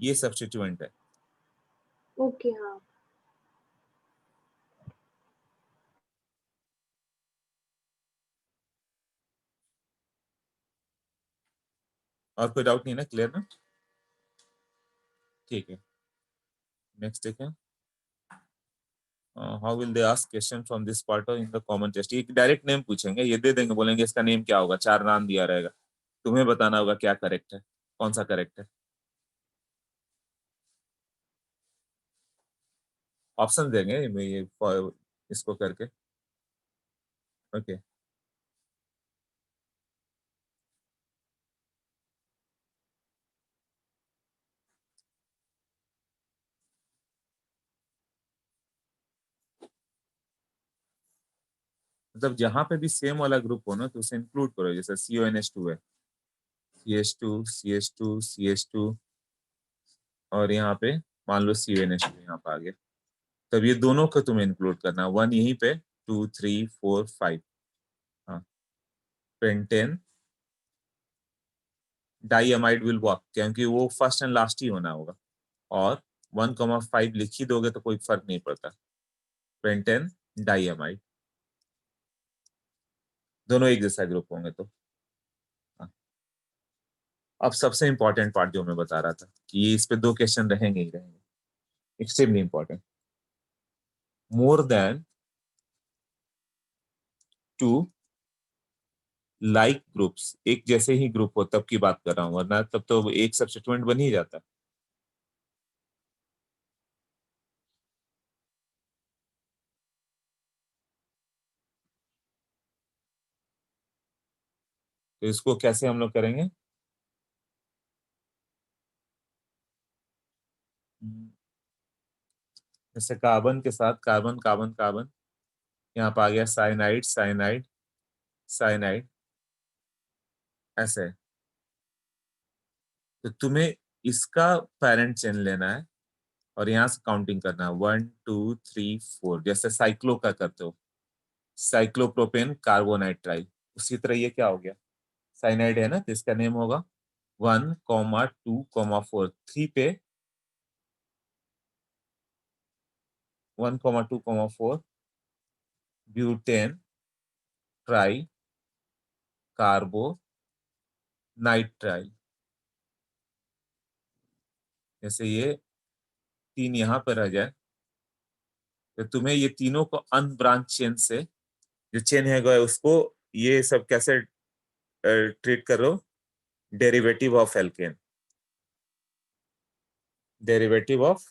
S1: ये सब्स्टिट्यूएंट है।
S2: ओके हाँ।
S1: और कोई डाउट नहीं ना, क्लियर ना? ठीक है, नेक्स्ट देखें। How will they ask question from this part in the common test? ये डायरेक्ट नेम पूछेंगे, ये दे देंगे, बोलेंगे इसका नेम क्या होगा, 4 नाम दिया रहेगा, तुम्हें बताना होगा क्या करेक्ट है, कौन सा करेक्ट है। ऑप्शन देंगे ये इसको करके। ओके, मतलब जहां पे भी सेम वाला ग्रुप हो ना तो उसे इंक्लूड करो, जैसे CONH2 है, CH2 और यहाँ पे मान लो CONH2 यहाँ पे आ गया, तब ये दोनों को तुम्हें इंक्लूड करना, 1 यहीं पे, 2 3 4 5। हाँ, पेंटेन डाइअमाइड विल वर्क, क्योंकि वो फर्स्ट एंड लास्ट ही होना होगा, और 1,5 लिख ही दोगे तो कोई फर्क नहीं पड़ता, पेंटेन डाइअमाइड, दोनों एक जैसा ग्रुप होंगे तो। हाँ। अब सबसे इंपॉर्टेंट पार्ट जो मैं बता रहा था कि ये इस पे 2 क्वेश्चन रहेंगे ही रहेंगे, extremely important. More than 2 like groups, एक जैसे ही ग्रुप हो तब की बात कर रहा हूँ, वरना तब तो एक सब्स्टिट्यूएंट बन ही जाता। तो इसको कैसे हम लोग करेंगे? जैसे कार्बन के साथ कार्बन कार्बन कार्बन, यहाँ पे आ गया साइनाइड साइनाइड साइनाइड, ऐसे। तो तुम्हें इसका पेरेंट चेन लेना है और यहाँ से काउंटिंग करना है, 1 2 3 4, जैसे साइक्लो का करते हो, साइक्लोप्रोपेन कार्बोनाइट्राइल। उसी तरह ये क्या हो गया, साइनाइड है ना, तो इसका नेम होगा 1 2 4, 3 पे 1 2 4 ब्यूटेन ट्राई कार्बो नाइट्राइल। जैसे ये तीन यहाँ पर रह जाए, तो तुम्हें ये तीनों को अनब्रांच चेन से, जो चेन है उसको, ये सब कैसे ट्रीट करो, derivative of alkane, derivative of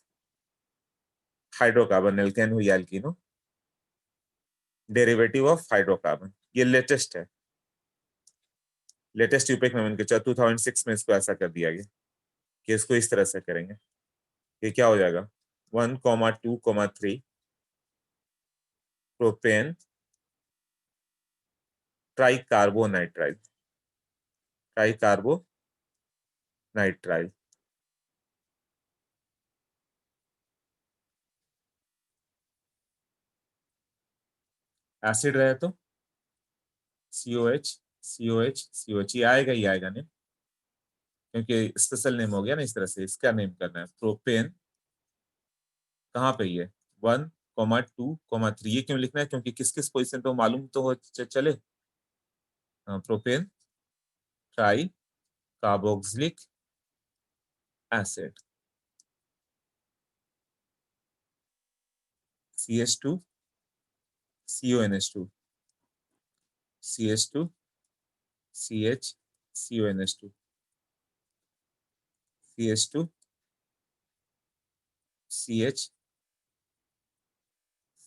S1: hydrocarbon, alkane हुई एल्कीनो, डेरिवेटिव ऑफ हाइड्रोकार्बन। ये लेटेस्ट है, लेटेस्ट यूपेक नोमेनक्लेचर 2006 में इसको ऐसा कर दिया गया कि इसको इस तरह से करेंगे। ये क्या हो जाएगा, 1 2 3 प्रोपेन ट्राइकार्बोनाइट्राइल, ट्राइकार्बोनाइट्राइल। एसिड रहे तो COH COH COH, ये आएगा ही आएगा नहीं, क्योंकि स्पेशल नेम हो गया ना, इस तरह से इसका नेम करना है। प्रोपेन कहाँ पे ये 1 2 3, ये क्यों लिखना है, क्योंकि किस किस पोजिशन पे मालूम तो हो चले। Propane try carboxylic acid, CH2 CONH2, CH2 CH CONH2, CH2 CH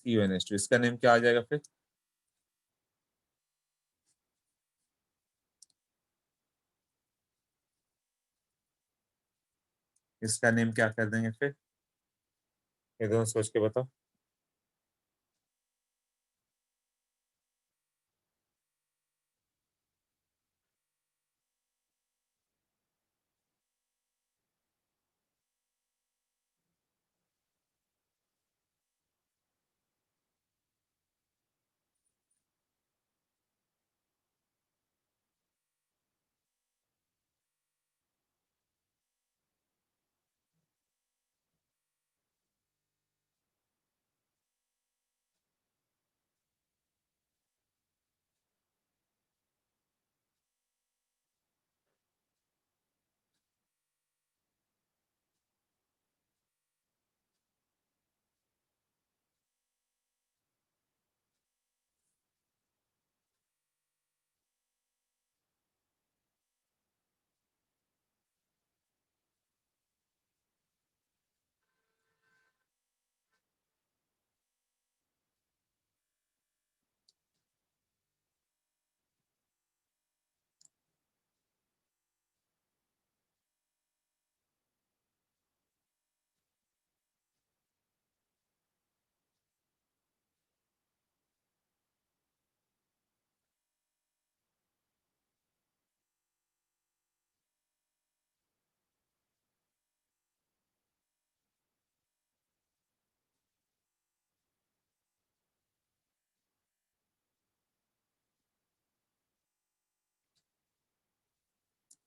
S1: CONH2, इसका नेम क्या आ जाएगा फिर? इसका नेम क्या कर देंगे फिर, ये दोनों सोच के बताओ।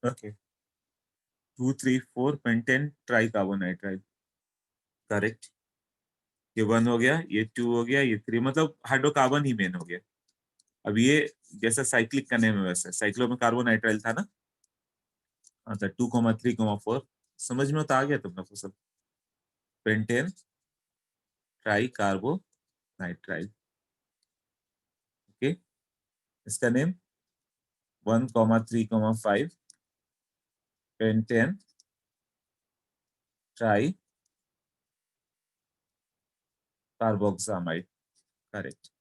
S1: Okay, 2 3 4 pentane tricarbonitrile, correct. ये 1 हो गया, ये 2 हो गया, ये 3, मतलब हाइड्रोकार्बन ही मेन हो गया। अब ये जैसा साइक्लिक का नेम है वैसे, साइक्लो में कार्बोनाइट्राइल था ना, हाँ, तो 2 3 4 समझ में तो आ गया तुमने को सब। Pentane try carbonitrile, okay. इसका name 1,3,5 pentane tri carboxamide. Correct.